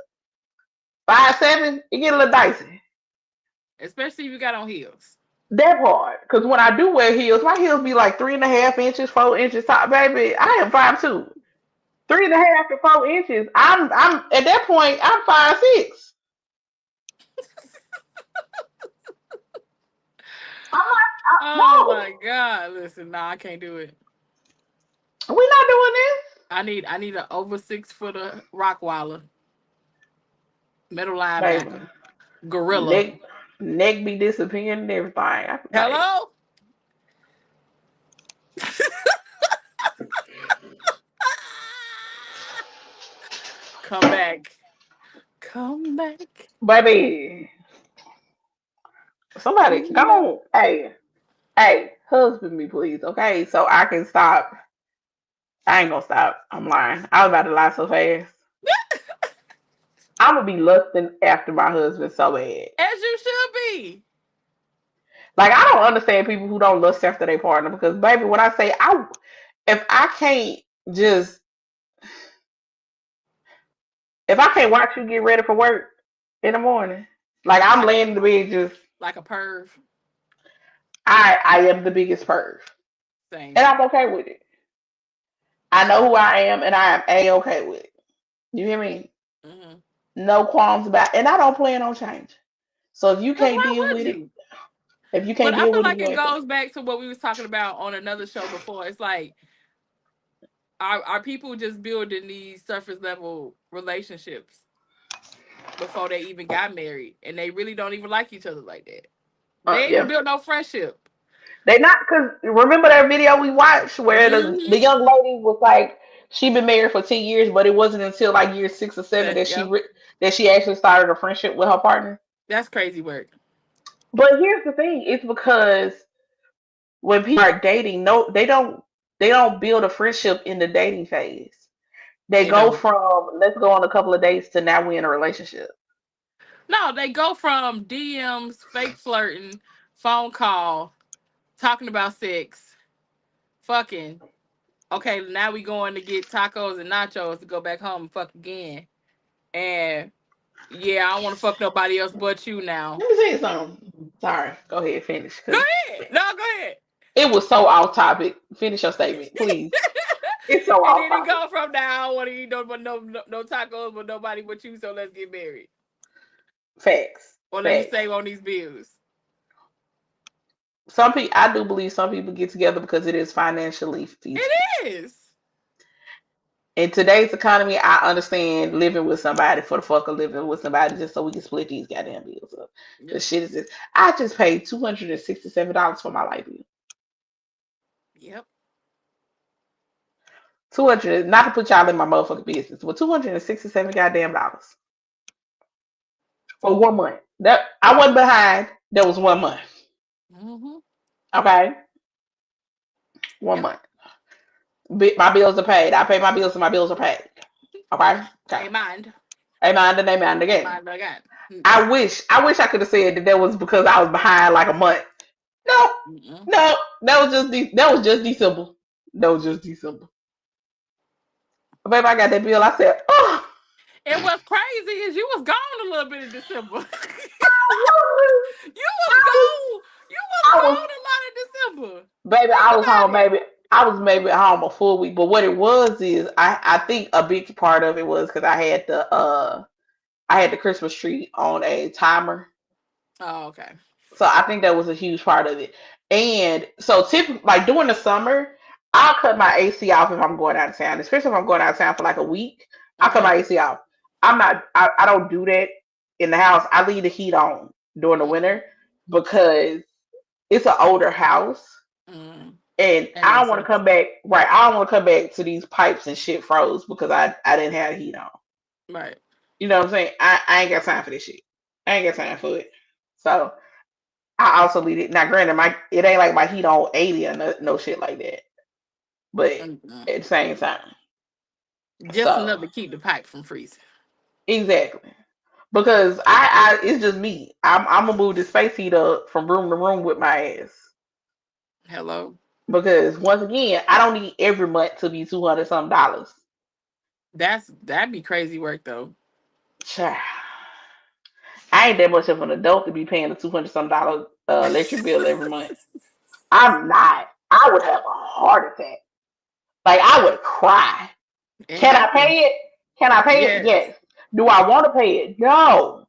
5'7", it get a little dicey. Especially if you got on heels. That part, because when I do wear heels, my heels be like 3.5 inches, 4 inches top, baby. I am 5'2". 3.5 to 4 inches. I'm at that point. I'm 5'6". I'm Oh not. my god! Listen, nah, I can't do it. No, we not doing this, I need an over 6 footer Rockwaller, middle linebacker, baby. gorilla. Neck be disappearing and everything. I be like, Hello, come back, come back, baby, somebody go come back. on. Hey, husband me, please, okay? So I can stop. I ain't gonna stop. I'm lying. I was about to lie so fast. I'm gonna be lusting after my husband so bad. As you should be. Like I don't understand people who don't lust after their partner because, baby, when I say if I can't just if I can't watch you get ready for work in the morning, like I'm Like laying in the bed just like a perv. I am the biggest perv, Same. and I'm okay with it. I know who I am, and I am a okay with it. You hear me? Mm-hmm. No qualms about, and I don't plan on change. So if you Cause can't why deal would with it, you? if you But can't I deal feel with it, like you it ain't for. goes back to what we was talking about on another show before. It's like are people just building these surface level relationships before they even got married, and they really don't even like each other like that. They ain't even Yeah, built no friendship. they not because remember that video we watched where the Mm-hmm. young lady was like she been married for 10 years, but it wasn't until like year 6 or 7 that Yep. that she actually started a friendship with her partner. That's crazy work. But here's the thing: it's because when people are dating, no, they don't build a friendship in the dating phase. They They go don't. from let's go on a couple of dates to now we in a relationship. No, they go from DMs, fake flirting, phone call, talking about sex, fucking. Okay, now we going to get tacos and nachos to go back home and fuck again. And yeah, I don't want to fuck nobody else but you now. Let me say something. Sorry, go ahead, finish, Go because ahead. No, go ahead. it was so off topic. Finish your statement, please. It's so And off then he topic. go from now. I don't want to eat no tacos with nobody but you. So let's get married. Facts, Or let me facts. save on these bills. Some people, I do believe some people get together because it is financially It feasible. is. In today's economy, I understand living with somebody for the fuck of living with somebody just so we can split these goddamn bills up. The Yep. shit is this. I just paid $267 for my light bill. Yep. 200, not to put y'all in my motherfucking business, but 267 goddamn dollars for 1 month. That I wasn't behind. That was 1 month. Mm-hmm. Okay, 1 Yep. month. My bills are paid. I pay my bills and my bills are paid. Okay, okay. Amen. Amen and amen again. Amen again. I wish I could have said that was because I was behind like a month. No, Mm-mm. no, that was just December. That was just December. Baby, I got that bill. I said, oh, And what's crazy is you was gone a little bit in December. You was I gone. You was I was, gone a lot in December. baby, Think I was about home it. maybe. I was maybe home a full week, but what it was is I think a big part of it was because I had the Christmas tree on a timer. Oh, okay. So I think that was a huge part of it. And so typically, like during the summer, I'll cut my AC off if I'm going out of town, especially if I'm going out of town for like a week. I'll cut my Mm-hmm. AC off. I don't do that in the house. I leave the heat on during the Mm-hmm. winter because it's an older house. Mm-hmm. And That I don't makes want to sense. come back, right? I don't want to come back to these pipes and shit froze because I didn't have the heat on. Right. You know what I'm saying? I ain't got time for this shit. I ain't got time for it. So I also leave it. Now, granted, my it ain't like my heat on 80 or no shit like that. But Mm-mm. at the same time, Just enough so to keep the pipe from freezing. exactly because I it's just me. I'm gonna move the space heater from room to room with my ass Hello. because once again, I don't need every month to be $200 some. That'd be crazy work though. Child, I ain't that much of an adult to be paying a $200 some electric bill every month. I'm not. I would have a heart attack. Like I would cry. It Can I pay happens. it? Can I pay it? Yes. Yes. Do I want to pay it? No,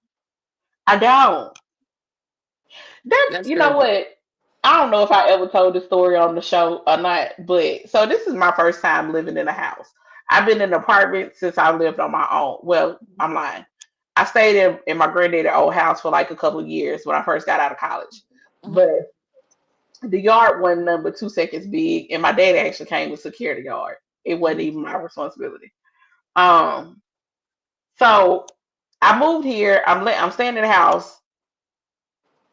I don't. That's That's you know crazy. what? I don't know if I ever told this story on the show or not, but so this is my first time living in a house. I've been in an apartment since I lived on my own. Well, I'm lying. I stayed in my granddaddy's old house for like a couple of years when I first got out of college. But Mm-hmm. the yard wasn't number 2 seconds big, and my dad actually came to secure the yard. It wasn't Mm-hmm. even my responsibility. Um, so I moved here. I'm staying in the house.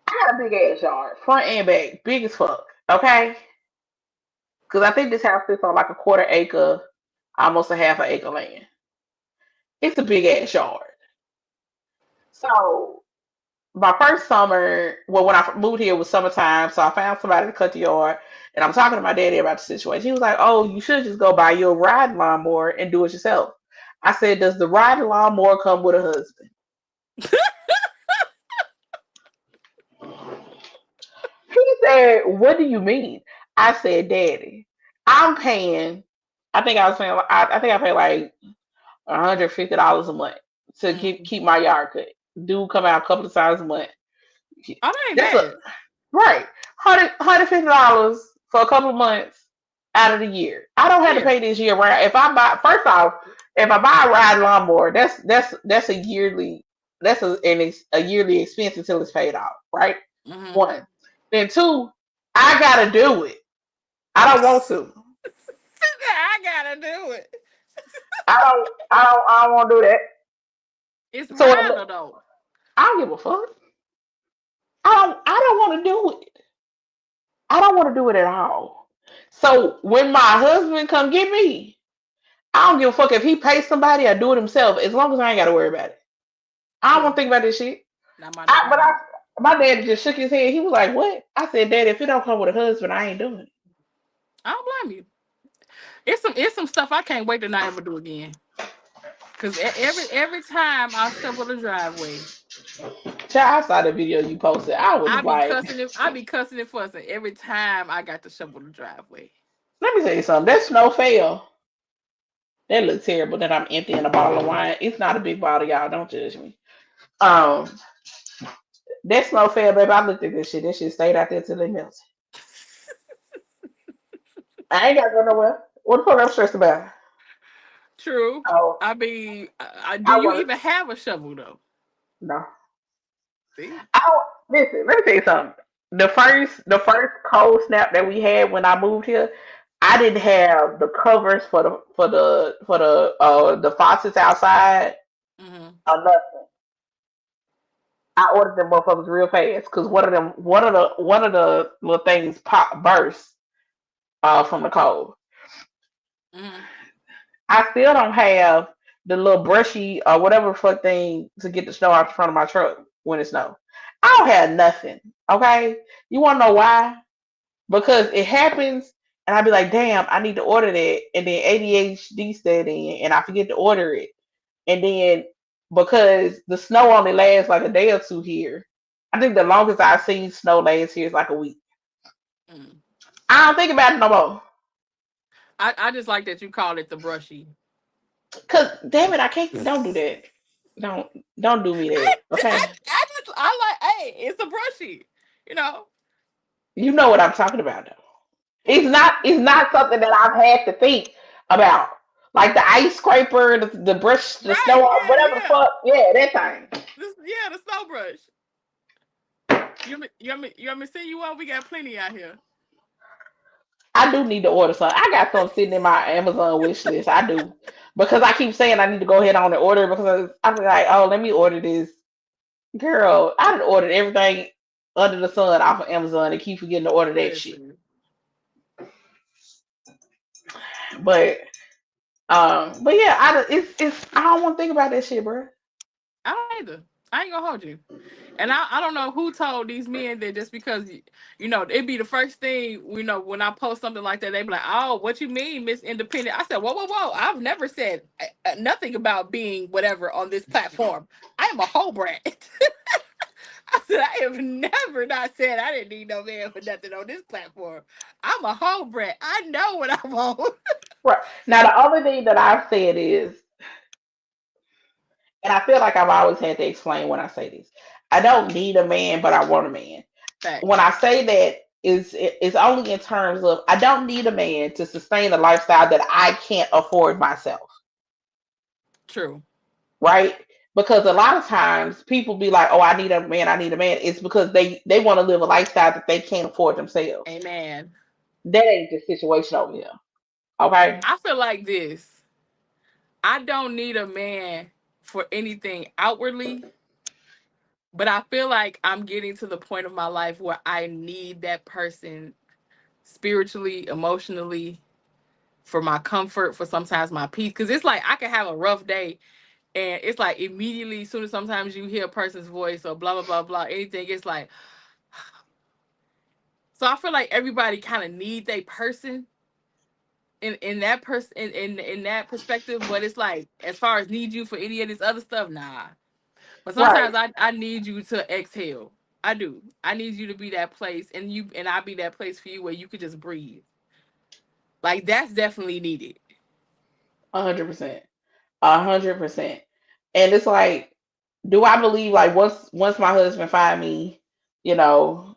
I got a big ass yard, front and back, big as fuck. Okay, because I think this house sits on like a quarter acre, almost a half an acre land. It's a big ass yard. So my first summer, well, when I moved here, it was summertime, so I found somebody to cut the yard, and I'm talking to my daddy about the situation. He was like, "Oh, you should just go buy your riding lawnmower and do it yourself." I said, "Does the riding lawnmower come with a husband?" He said, "What do you mean?" I said, "Daddy, I'm paying. I think I was paying. I think I pay like $150 a month to keep Mm-hmm. keep my yard cut. Dude come out a couple of times a month. Oh, that ain't That's a bad. right. $150 for a couple of months out of the year. I don't have to Yeah. pay this year right. If I buy first off, if I buy a ride lawnmower, that's a yearly a yearly expense until it's paid off, right? Mm-hmm. One. Then two, I gotta do it. I don't want to. I gotta do it. I don't want to do that. It's So wild though. I don't give a fuck. I don't want to do it. I don't want to do it at all. So when my husband come get me, I don't give a fuck if he pays somebody or do it himself, as long as I ain't got to worry about it. I don't want True. to think about this shit. Not my I, but I, department. my dad just shook his head. He was like, "What?" I said, "Dad, if it don't come with a husband, I ain't doing it." I don't blame you. It's some stuff I can't wait to not ever do again. Cause every time I shovel the driveway. Child, I saw the video you posted. I was like, I be cussing and fussing every time I got to shovel the driveway. let me tell you something. That snow fell. That looks terrible. That I'm emptying a bottle of wine. It's not a big bottle, y'all. Don't judge me. Um, that snow fell, baby. I looked at this shit. That shit stayed out there till it melted. I ain't got to go nowhere. What the fuck I'm stressed about? True. Oh, I mean, do I you work. even have a shovel though? No. See? Listen, let me tell you something. The first cold snap that we had when I moved here, I didn't have the covers for the faucets outside Hmm. or nothing. I ordered them motherfuckers real fast because one of the little things pop burst from the cold. Hmm. I still don't have the little brushy or whatever fuck thing to get the snow out the front of my truck when it snows. I don't have nothing. Okay, you want to know why? Because it happens, and I'd be like, damn, I need to order that, and then ADHD set in, and I forget to order it, and then because the snow only lasts like a day or two here, I think the longest I've seen snow last here is like a week. Mm. I don't think about it no more. I just like that you called it the brushy. Cause damn it, I can't. Don't do that. Don't don't do me that. Okay. I like. Hey, it's a brushy. You know. You know what I'm talking about though. It's not something that I've had to think about. Like the ice scraper, the brush, the snow Right? off, Yeah, whatever the yeah. fuck. Yeah, that thing. Yeah, the snow brush. You want me to send you one? We got plenty out here. I do need to order some. I got some sitting in my Amazon wish list. I do. Because I keep saying I need to go ahead on and order because I'm like, oh, let me order this. Girl, I done ordered everything under the sun off of Amazon and keep forgetting to order that shit. Listen, But yeah, it's I don't want to think about that shit, bro. I don't either. I ain't gonna hold you. And I don't know who told these men that just because it'd be the first thing when I post something like that, they be like, "Oh, what you mean, Miss Independent?" I said, "Whoa, whoa, whoa! I've never said nothing about being whatever on this platform. I am a whole brat." I said, "I have never not said I didn't need no man for nothing on this platform. I'm a whole brat. I know what I want." Right. Now the other thing that I've said is, and I feel like I've always had to explain when I say this. I don't need a man, but I want a man. When Facts. I say that is only in terms of I don't need a man to sustain a lifestyle that I can't afford myself, True. right? Because a lot of times people be like, "Oh, I need a man, I need a man." It's because they want to live a lifestyle that they can't afford themselves. Amen. That ain't the situation over here. Okay? I feel like this. I don't need a man for anything outwardly, but I feel like I'm getting to the point of my life where I need that person spiritually, emotionally, for my comfort, for sometimes my peace. Because it's like I can have a rough day, and it's like immediately, as soon as sometimes you hear a person's voice or blah, blah, blah, blah, anything, it's like, so I feel like everybody kind of needs a person in that person in that perspective, but it's like as far as need you for any of this other stuff, nah. But Right. sometimes I need you to exhale. I do. I need you to be that place, and I be that place for you where you could just breathe. Like that's definitely needed. 100%. 100%. And it's like, do I believe like once my husband find me, you know,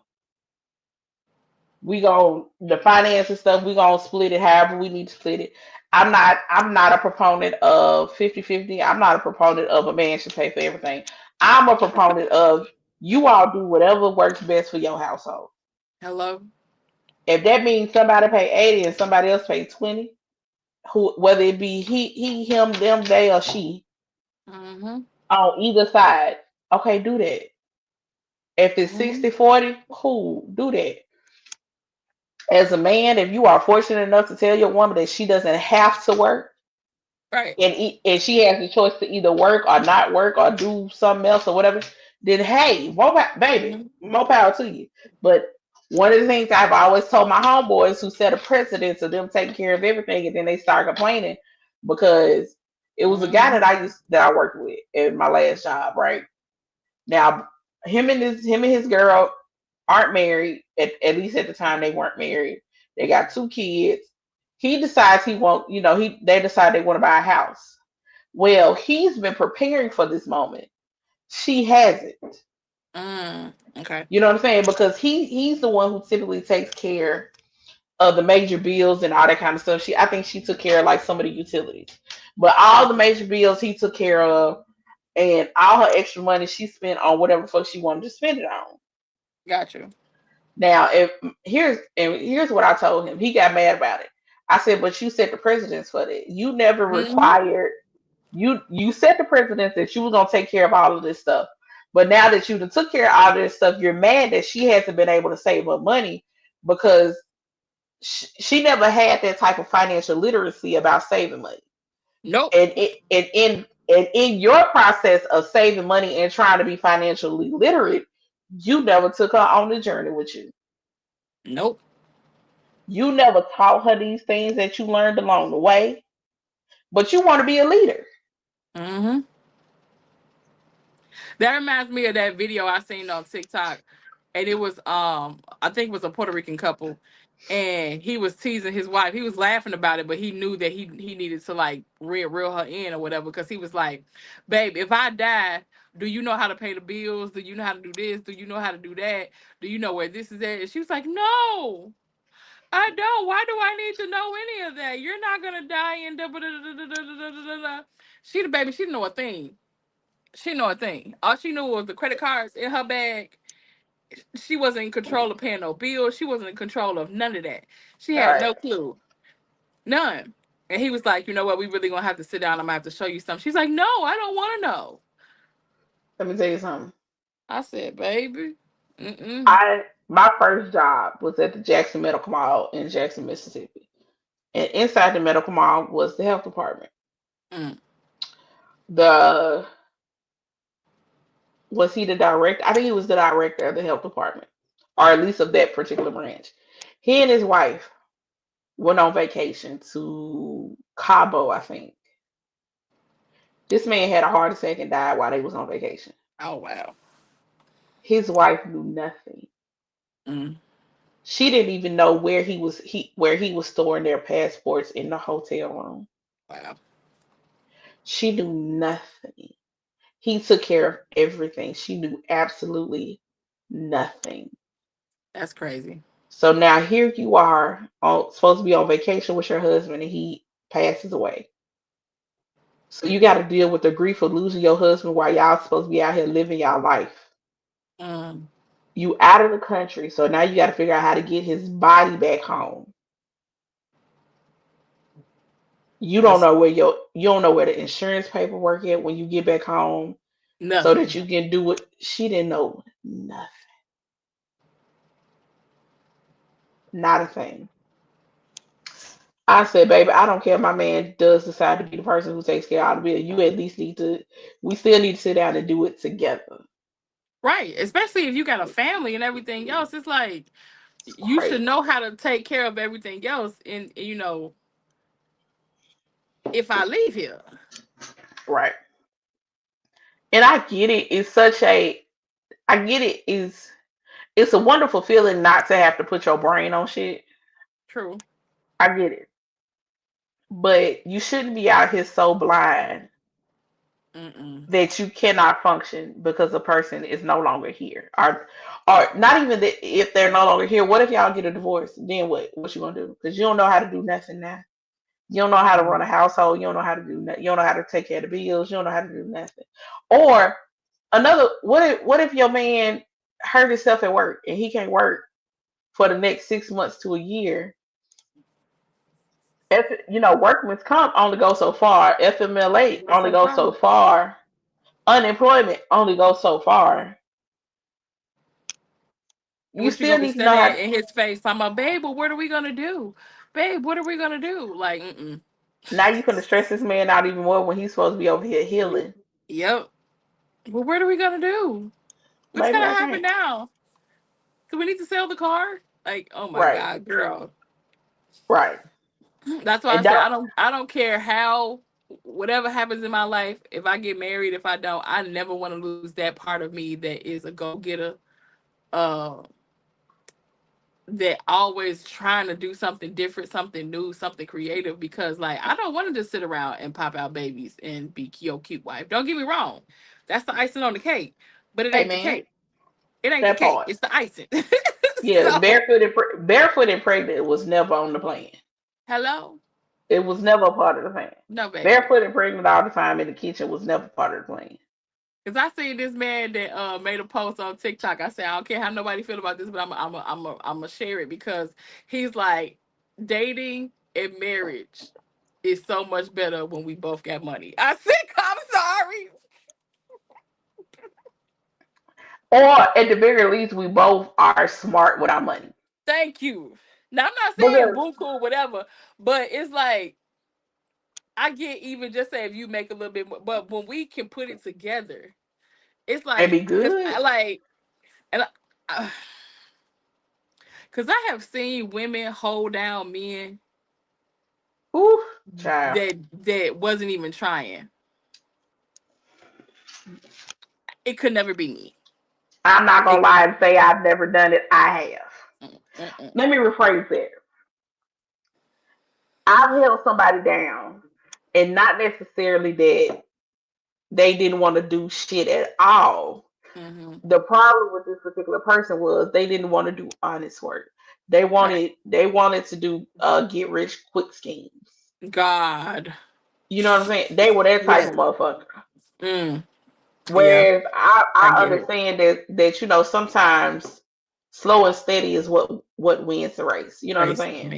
we gon' the finances stuff, we gonna split it however we need to split it. I'm not a proponent of 50-50. I'm not a proponent of a man should pay for everything. I'm a proponent of you all do whatever works best for your household. Hello. If that means somebody pay 80 and somebody else pay 20, who whether it be he, him, them, they or she Mhm. on either side, okay, do that. If it's Mhm. 60-40, cool, do that. As a man, if you are fortunate enough to tell your woman that she doesn't have to work, Right. and she has the choice to either work or not work or do something else or whatever, then hey, baby, Mhm. more power to you. But one of the things I've always told my homeboys who set a precedence of them taking care of everything and then they start complaining because it was a guy Mhm. that I worked with in my last job, right? Now, him and his girl aren't married. At least at the time they weren't married. They got two kids. He decides he won't. They decide they want to buy a house. Well, he's been preparing for this moment. She hasn't. Okay. You know what I'm saying? Because he's the one who typically takes care of the major bills and all that kind of stuff. I think she took care of like some of the utilities, but all the Gotcha. major bills he took care of, and all her extra money she spent on whatever the fuck she wanted to spend it on. Gotcha. Now, if here's what I told him, he got mad about it. I said, "But you set the precedence for that. You never Hmm. required you set the precedence that you was gonna take care of all of this stuff. But now that you done took care of all of this stuff, you're mad that she hasn't been able to save her money because she never had that type of financial literacy about saving money. Nope. And in your process of saving money and trying to be financially literate, you never took her on the journey with you. Nope. You never taught her these things that you learned along the way, but you want to be a leader. Hmm. That reminds me of that video I seen on TikTok, and it was I think it was a Puerto Rican couple, and he was teasing his wife. He was laughing about it, but he knew that he needed to like reel her in or whatever, because he was like, "Babe, if I die, do you know how to pay the bills? Do you know how to do this? Do you know how to do that? Do you know where this is at?" And she was like, "No, I don't. Why do I need to know any of that? You're not gonna die in da da da da da da da da da." She the baby. She didn't know a thing. She didn't know a thing. All she knew was the credit cards in her bag. She wasn't in control of paying no bills. She wasn't in control of none of that. She All had right. no clue. None. And he was like, "You know what? We really gonna have to sit down. I'm gonna have to show you something." She's like, "No, I don't want to know." Let me tell you something. I said, "Baby, mm-mm, My first job was at the Jackson Medical Mall in Jackson, Mississippi. And inside the medical mall was the health department. mm, The Was he the director? I think he was the director of the health department, or at least of that particular branch. He and his wife went on vacation to Cabo, I think. This man had a heart attack and died while they was on vacation. oh wow, His wife knew nothing. mm, She didn't even know where he was storing their passports in the hotel room. wow, She knew nothing. He took care of everything. She knew absolutely nothing. that's crazy." So now here you are, supposed to be on vacation with your husband, and he passes away. So you got to deal with the grief of losing your husband while y'all supposed to be out here living y'all life. Mm, You out of the country, so now you got to figure out how to get his body back home. that's You don't know where the insurance paperwork is when you get back home, so that nothing. you can do it. She didn't know nothing, not a thing. I said, baby, I don't care if my man does decide to be the person who takes care of all the bill. You at least need to, we still need to sit down and do it together. Right, especially if you got a family and everything else. It's like It's you should crazy. know how to take care of everything else. And if I leave here, Right. And I get it. I get it. It's a wonderful feeling not to have to put your brain on shit. true. I get it. But you shouldn't be out here so blind Mm-mm. that you cannot function because the person is no longer here. Or not even that if they're no longer here. What if y'all get a divorce? Then what? What you gonna do? Because you don't know how to do nothing now. You don't know how to run a Mm-mm. household. You don't know how to do nothing. You don't know how to take care of the bills. You don't know how to do nothing. Or what if your man hurt himself at work and he can't work for the next 6 months to a year? Workman's comp only goes so far. FMLA Only go only so goes far. so far. Unemployment only goes so far. And You what you still gonna be need to know standing how. in his face talking about, "Babe, but what are we gonna do? Babe, what are we gonna do?" Like, mm-mm. Now you finna stress this man out even more when he's supposed to be over here healing. Yep. Well, what are we gonna do? What's Baby, gonna I happen can't. now? Do we need to sell the car? Like, oh my Right, God, girl. right. That's why I And say don't I don't care how. whatever happens in my life, if I get married, if I don't, I never want to lose that part of me that is a go getter. Uh, that always trying to do something different, something new, something creative. Because like I don't want to just sit around and pop out babies and be your cute wife. Don't get me wrong, that's the icing on the cake, but it Hey ain't the man, cake. It ain't the that cake. part. It's the icing. Yeah, So barefoot and pregnant was never on the plan. hello, It was never a part of the plan. no baby. Barefoot and pregnant all the time in the kitchen was never part of the plan. Cause I seen this man that made a post on TikTok. I said I don't care how nobody feel about this, but I'm a share it because he's like dating and marriage is so much better when we both got money. I said I'm sorry. Or at the very least, we both are smart with our money. Thank you. Now I'm not saying Because boo cool whatever, but it's like I get even just say if you make a little bit more, but when we can put it together, it's and like be because good. I like and because I have seen women hold down men Ooh, child. that wasn't even trying. It could never be me. I'm not gonna It could. lie and say I've never done it. I have. Mm, mm, mm, Let me rephrase that. I've held somebody down, and not necessarily that they didn't want to do shit at all. mhm. The problem with this particular person was they didn't want to do honest work. Right. They wanted to do get rich quick schemes. God. You know what I'm saying? They were that type Yeah. of motherfucker. Mm, yeah. Whereas I I get it. understand that sometimes slow and steady is what wins the race. You know what I'm Race. saying?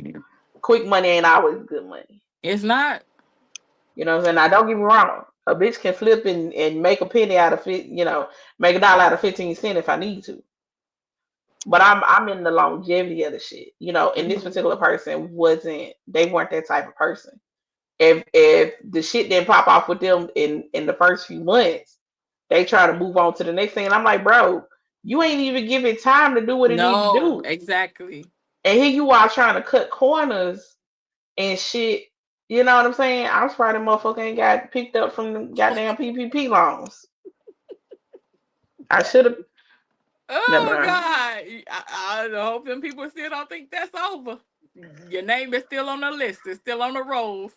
Quick money ain't always good money. It's not. You know what I'm saying? Now don't get me wrong. A bitch can flip and make a penny out of make a dollar out of 15 cents if I need to. But I'm in the longevity of the shit. And this Mhm. particular person they weren't that type of person. If the shit didn't pop off with them in the first few months, they try to move on to the next thing. And I'm like, bro, you ain't even giving time to do what it need to No, do. exactly. And here you are trying to cut corners and shit. You know what I'm saying? I'm surprised the motherfucker ain't got picked up from the goddamn PPP loans. I should have. Never Oh mind. God. I hope them people still don't think that's over. Your name is still on the list. It's still on the rolls.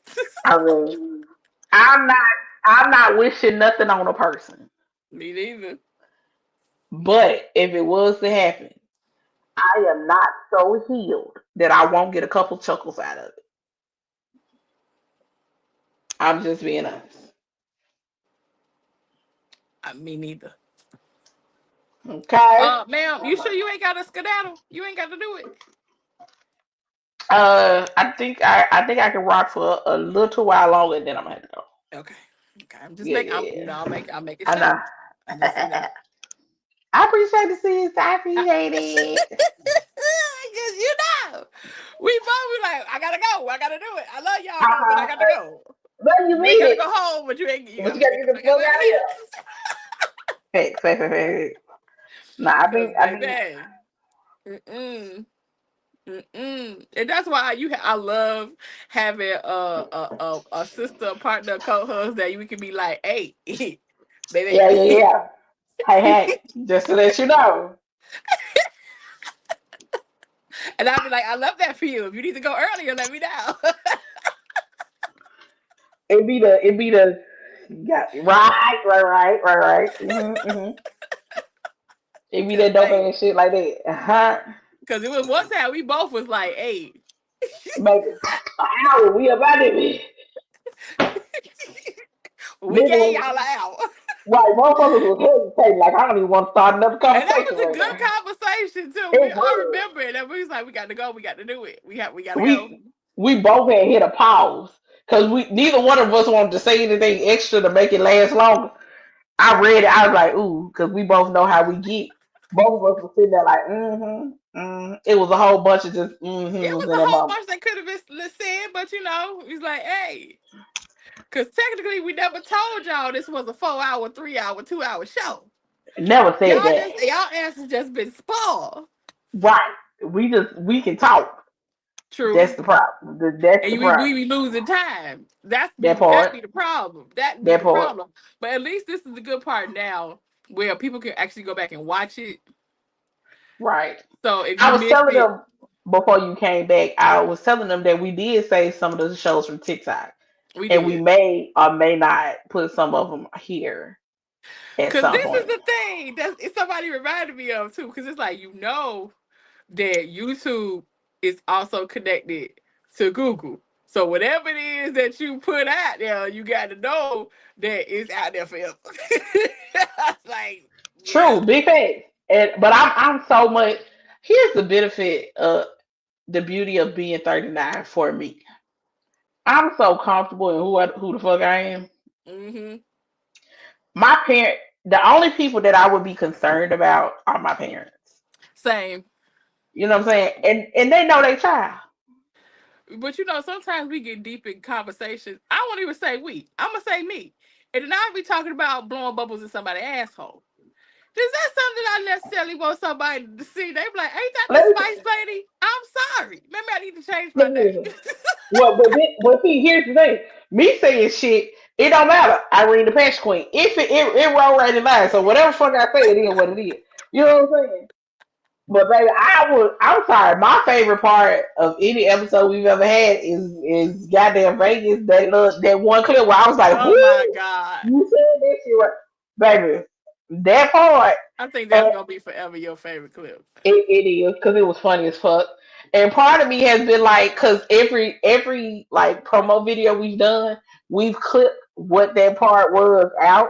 I mean, I'm not. I'm not wishing nothing on a person. Me neither. But if it was to happen, I am not so healed that I won't get a couple chuckles out of it. I'm just being honest. Me neither. Okay. Ma'am, you sure you ain't got to skedaddle? You ain't got to do it. I think I can rock for a little while longer, and then I'm gonna have to go. Okay. Okay. I'm just Yeah, make. yeah, I'm. yeah. I'll make it I know. show. I just. I appreciate the sis. I I, appreciate it. Cause we both be like, I gotta go. I gotta do it. I love y'all though, but I Uh-huh. gotta go. But you You ain't mean gotta it. go home, but you ain't. You But you gotta gotta get get the the fuck out fuck of out of here. here. Facts, facts, facts, facts. Nah, I Cause think I think baby, mm-mm, mm-mm. And that's why I love having a sister, a partner, a co-host that we can be like, hey, yeah, yeah, baby. yeah. Hey, hey, just to let you know. And I'll be like, I love that for you. If you need to go earlier, let me know. It be the yeah, right. It be Cause that dope baby, ass shit like that. Uh-huh. cause it was one time we both was like, hey, Baby, ow, we about it. we Nigga gave was y'all an hour. right, motherfuckers was hesitating, like I don't even want to start another And that conversation was a right good now. conversation too. It I was. remember it. And we was like, we got to go. We got to do it. We got to go. We both had hit a pause because we neither one of us wanted to say anything extra to make it last longer. I read it, I was like, ooh, because we both know how we get. Both of us were sitting there like, It was a whole bunch of just It mm-hms was in a that whole moment. bunch that could have been said, but he's like, hey, because technically we never told y'all this was a 4 hour, 3 hour, 2 hour show. Never said Y'all that. just y'all answers just been spoiled. Right. We can talk. True. That's the problem. That's And the we problem. be losing time. That That part. be the problem. That be That the part. problem. But at least this is the good part now, where people can actually go back and watch it. Right. So if I you was missed telling it, them before you came back, I was telling them that we did save some of the shows from TikTok. we And we did. may or may not put some of them here at Cause some this is point. the thing that somebody reminded me of too. Cause it's like that YouTube is also connected to Google. So whatever it is that you put out there, you got to know that it's out there forever. I was like, yeah. True, big facts. And but I'm so much. Here's the benefit, the beauty of being 39 for me. I'm so comfortable in who the fuck I am. Hmm. My parent, the only people that I would be concerned about are my parents. Same. You know what I'm saying? And they know they child. But sometimes we get deep in conversations. I won't even say we. I'm gonna say me. And then I'll be talking about blowing bubbles in somebody's asshole. Is that something I necessarily want somebody to see? They be like, "Ain't that the Let me Spice Lady?" I'm sorry. Maybe I need to change my let me name. listen. Well, see, here's the thing. Me saying shit, it don't matter. Irene the Passion Queen. If it roll right in line. So whatever fuck I say, it is what it is. You know what I'm saying? But baby, I'm sorry. My favorite part of any episode we've ever had is goddamn Vegas. That one clip where I was like, Oh my "Whoo, god. you said this shit right, baby." That part, I think and that's gonna be forever your favorite clip. it is because it was funny as fuck. And part of me has been like, because every like promo video we've done, we've clipped what that part was out,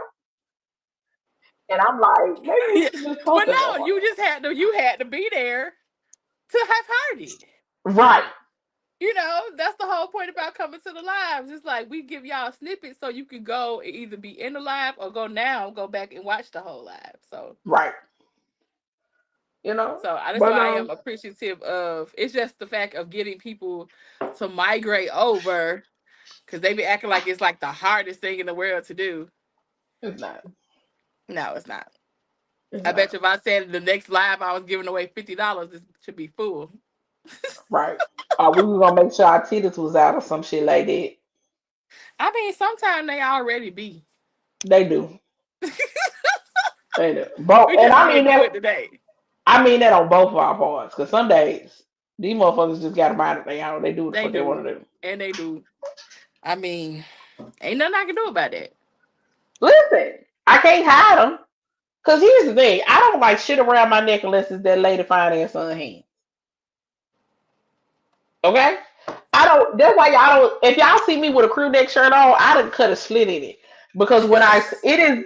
and I'm like, maybe we should just But post it no, more. you had to be there to have heard it. Right, That's the whole point about coming to the lives. It's like we give y'all snippets so you can go and either be in the live or go back and watch the whole live. So right. You know, that's but why I am appreciative of. It's just the fact of getting people to migrate over because they be acting like it's like the hardest thing in the world to do. it's not. No, it's not. It's I bet not. you if I said the next live I was giving away $50, this should be full. Right. We were gonna make sure our titties was out or some shit like that. I mean, sometimes they already be. They do. They do. Both, We and just didn't do it today. I mean that on both of our parts. Cause some days these motherfuckers just got to mind that they out. They do what the They fuck they want do, to do. and they do. I mean, ain't nothing I can do about that. Listen, I can't hide them. Cause here's the thing, I don't like shit around my neck unless it's that lady finance on hand. Okay? I don't. That's why y'all don't. If y'all see me with a crew neck shirt on, I done cut a slit in it because it is.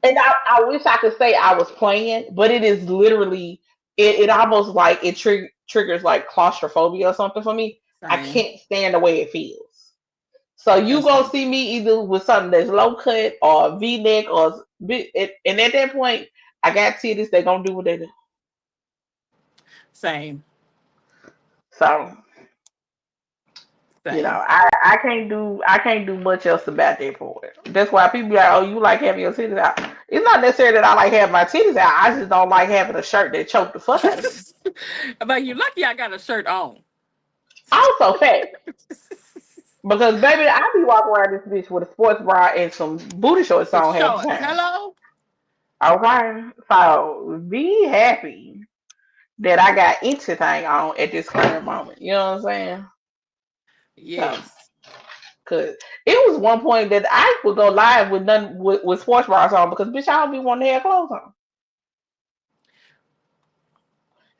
And I wish I could say I was playing, but it is literally it almost like it triggers like claustrophobia or something for me. I Same. can't stand the way it feels. So you That's gonna same. see me either with something that's low cut or V neck or and at that point I got titties. They gonna do what they do. Same. So Same. I can't do much else about that part. That's why people be like, oh, you like having your titties out. It's not necessarily that I like having my titties out. I just don't like having a shirt that choked the fuck out of me. I'm like, you lucky I got a shirt on. Also fat. Because baby, I be walking around this bitch with a sports bra and some booty shorts With on half the shorts. time. Hello? Okay. So be happy that I got anything on at this current moment. You know what I'm saying? So Yes. cause it was one point that I would go live with none with sports bras on because bitch I don't be wanting to have clothes on.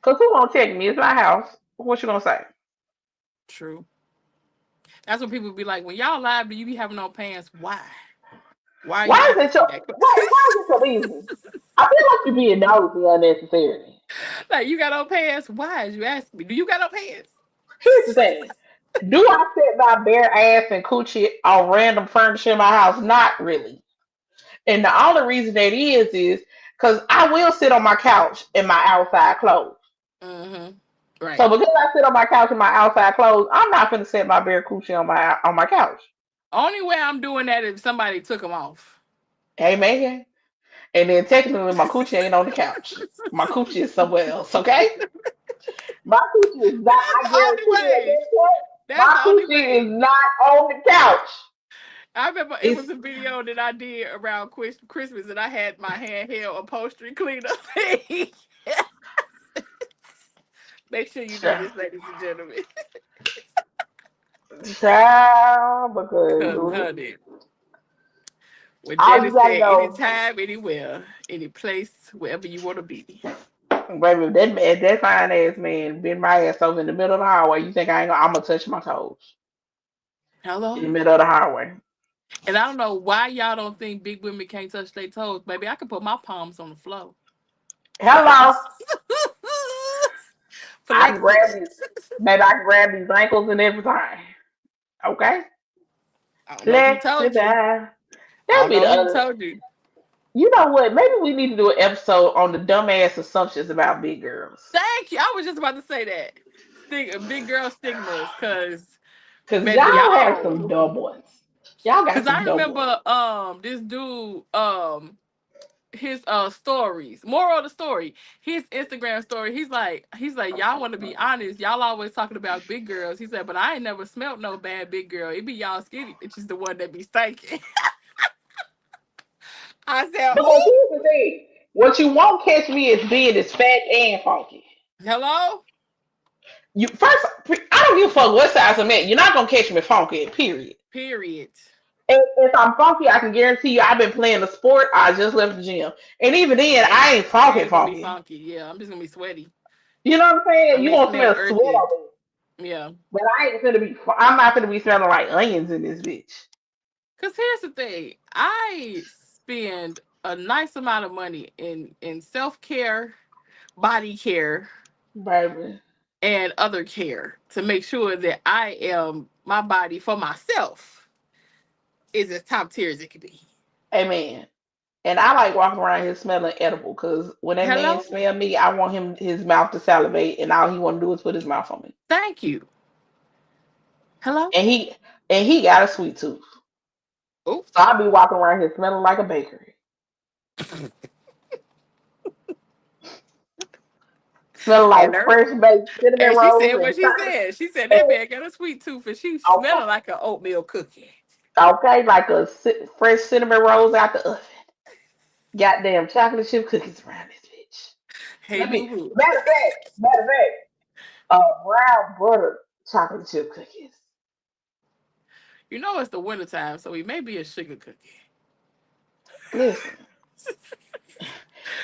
Cause who gonna check me? It's my house. What you gonna say? True. That's what people be like, when y'all live, do you be having on pants? Why? Why are you Why is it asking your me that question? why is it so easy? I feel like you're being nosy unnecessarily. Like, you got on pants? Why? As you ask me, do you got on pants? Here's the thing. Do I sit my bare ass and coochie on random furniture in my house? Not really. And the only reason that is because I will sit on my couch in my outside clothes. Mm-hmm. So Right. because I sit on my couch in my outside clothes, I'm not gonna set my bare coochie on my couch. Only way I'm doing that if somebody took them off. Amen. And then technically my coochie ain't on the couch. My coochie is somewhere else, okay? My coochie is not. That's I the only guarantee you at way. this point, That's my the only coochie is way. not on the couch. I remember it It's was a video that I did around Christmas, and I had my handheld upholstery cleaner thing. Make sure you know child, this, ladies and gentlemen. child Cause because honey, when All Jenny you gotta said know, anytime, anywhere, any place, wherever you want to be. baby, that man, that fine ass man, bend my ass over in the middle of the highway. You think I ain't gonna? I'm gonna touch my toes in the Hello? middle of the highway. And I don't know why y'all don't think big women can't touch their toes. Baby, I can put my palms on the floor. Hello, I can Flexing. grab these, baby. I can grab these ankles and everything. Okay, I don't know who told flexible. you. I That'd don't be know the who other. told you. You know what? Maybe we need to do an episode on the dumbass assumptions about big girls. Thank you. I was just about to say that. Big girl stigmas, cause Cause baby, y'all have y'all. some dumb ones. Y'all got Cause some I dumb ones. remember this dude his stories. Moral of the story, his Instagram story. He's like y'all want to be honest. Y'all always talking about big girls. He said, but I ain't never smelt no bad big girl. It be y'all skinny bitches the one that be stinking. I said, Because oh, here's the thing. What you won't catch me is being as fat and funky. hello. You first, I don't give a fuck what size I'm at. You're not gonna catch me funky. Period. Period. If I'm funky, I can guarantee you I've been playing the sport. I just left the gym, and even then, I ain't You funky ain't gonna be funky. funky. Yeah, I'm just gonna be sweaty. You know what I'm I saying? You may gonna smell smell sweat earthy. on me, Yeah. but I ain't gonna be. I'm not gonna be smelling like onions in this bitch, Cause here's the thing. I spend a nice amount of money in self care, body care, baby. and other care to make sure that I am my body for myself is as top tier as it can be. Amen. And I like walking around here smelling edible because when that man Hello? smell me, I want him his mouth to salivate, and all he want to do is put his mouth on me. Thank you. Hello? And he got a sweet tooth, Oh, so I'll be walking around here smelling like a bakery, smelling and like her fresh baked cinnamon and she rolls said and what she chocolate. said. She said that man got a sweet tooth and she Okay, smelling like an oatmeal cookie. okay, like a fresh cinnamon rolls out the oven. Goddamn chocolate chip cookies around this bitch. Hey Let boo me boo. matter of fact, brown butter chocolate chip cookies. You know it's the wintertime, so we may be a sugar cookie. Listen,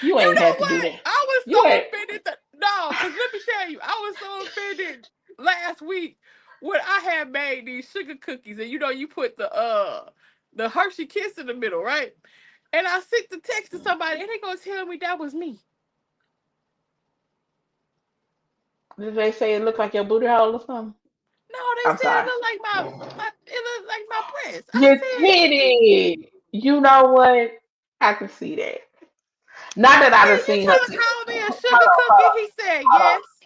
you You ain't know had to do what? that. I was You so ain't. offended that no, because let me tell you, I was so offended last week when I had made these sugar cookies, and you put the Hershey Kiss in the middle, right? And I sent the text to somebody, and they gonna tell me that was me. Did they say it looked like your booty hole or something? No, they I'm said it sorry. looked like my it looked like my breast. I Your said, titty. You know what? I can see that. Not that I okay, done you seen her. trying to call me a Hold sugar on, hold cookie? on, He said hold on, yes.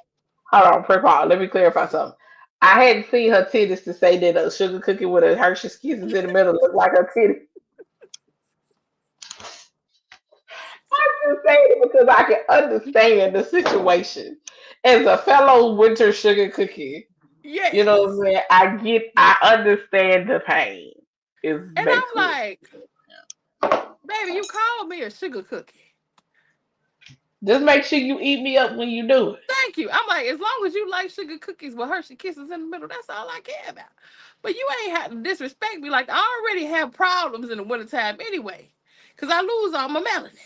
hold on. Pre-pause. Let me clarify something. I hadn't seen her titties to say that a sugar cookie with a Hershey's Kisses in the middle looked like her titty. I'm just saying it because I can understand the situation. As a fellow winter sugar cookie, you know what Yes. I'm saying? I understand the pain. Is And I'm basically like, baby, you called me a sugar cookie. just make sure you eat me up when you do it. Thank you. I'm like, as long as you like sugar cookies with Hershey Kisses in the middle, that's all I care about. But you ain't have to disrespect me. Like, I already have problems in the wintertime anyway. Because I lose all my melanin.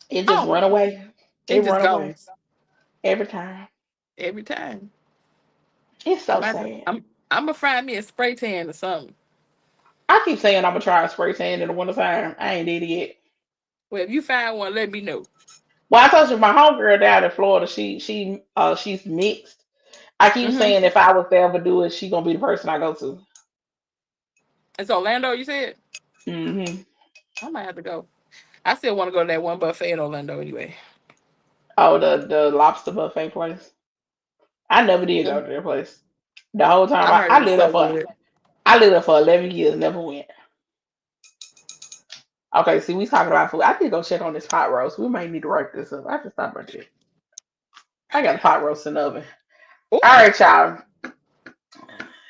It just All run of it. away. It It just run away goes every time. every time. It's I'm so about to, sad. I'm gonna find me a spray tan or something. I keep saying I'm gonna try a spray tan in the wintertime. I ain't did it yet. Well, if you find one, let me know. Well, I told you my homegirl down in Florida, she's mixed. I keep Mm-hmm. saying if I was to ever do it, she gonna be the person I go to. It's Orlando, you said? Hmm. I might have to go. I still want to go to that one buffet in Orlando anyway. Oh, the lobster buffet place. I never did go Mm. to their place. The whole time I heard it was so good. I lived there for 11 years, never went. Okay, see, we talking about food. I need to go check on this pot roast. We might need to work this up. I just thought about that. I got a pot roast in the oven. All Oh, right, y'all.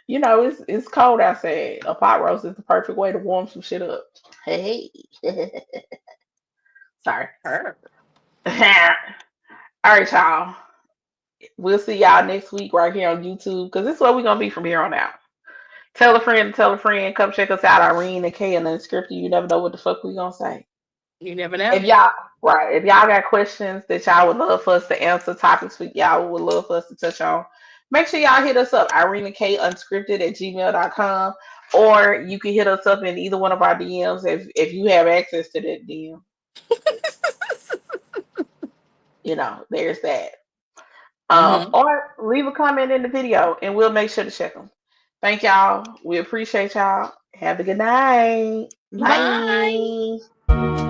You know it's cold outside. A pot roast is the perfect way to warm some shit up. Hey, sorry. her. All right, y'all. We'll see y'all next week right here on YouTube because this is what we're gonna be from here on out. Tell a friend, tell a friend. Come check us out, Irene and Kay and Unscripted. You never know what the fuck we gonna say. You never If know. y'all right, if y'all got questions that y'all would love for us to answer, topics we y'all would love for us to touch on, make sure y'all hit us up, Irene and Kay Unscripted at gmail.com. Or you can hit us up in either one of our DMs if you have access to that DM. You know, there's that. Mm-hmm. Or leave a comment in the video and we'll make sure to check them. Thank y'all. We appreciate y'all. Have a good night. Bye. Bye.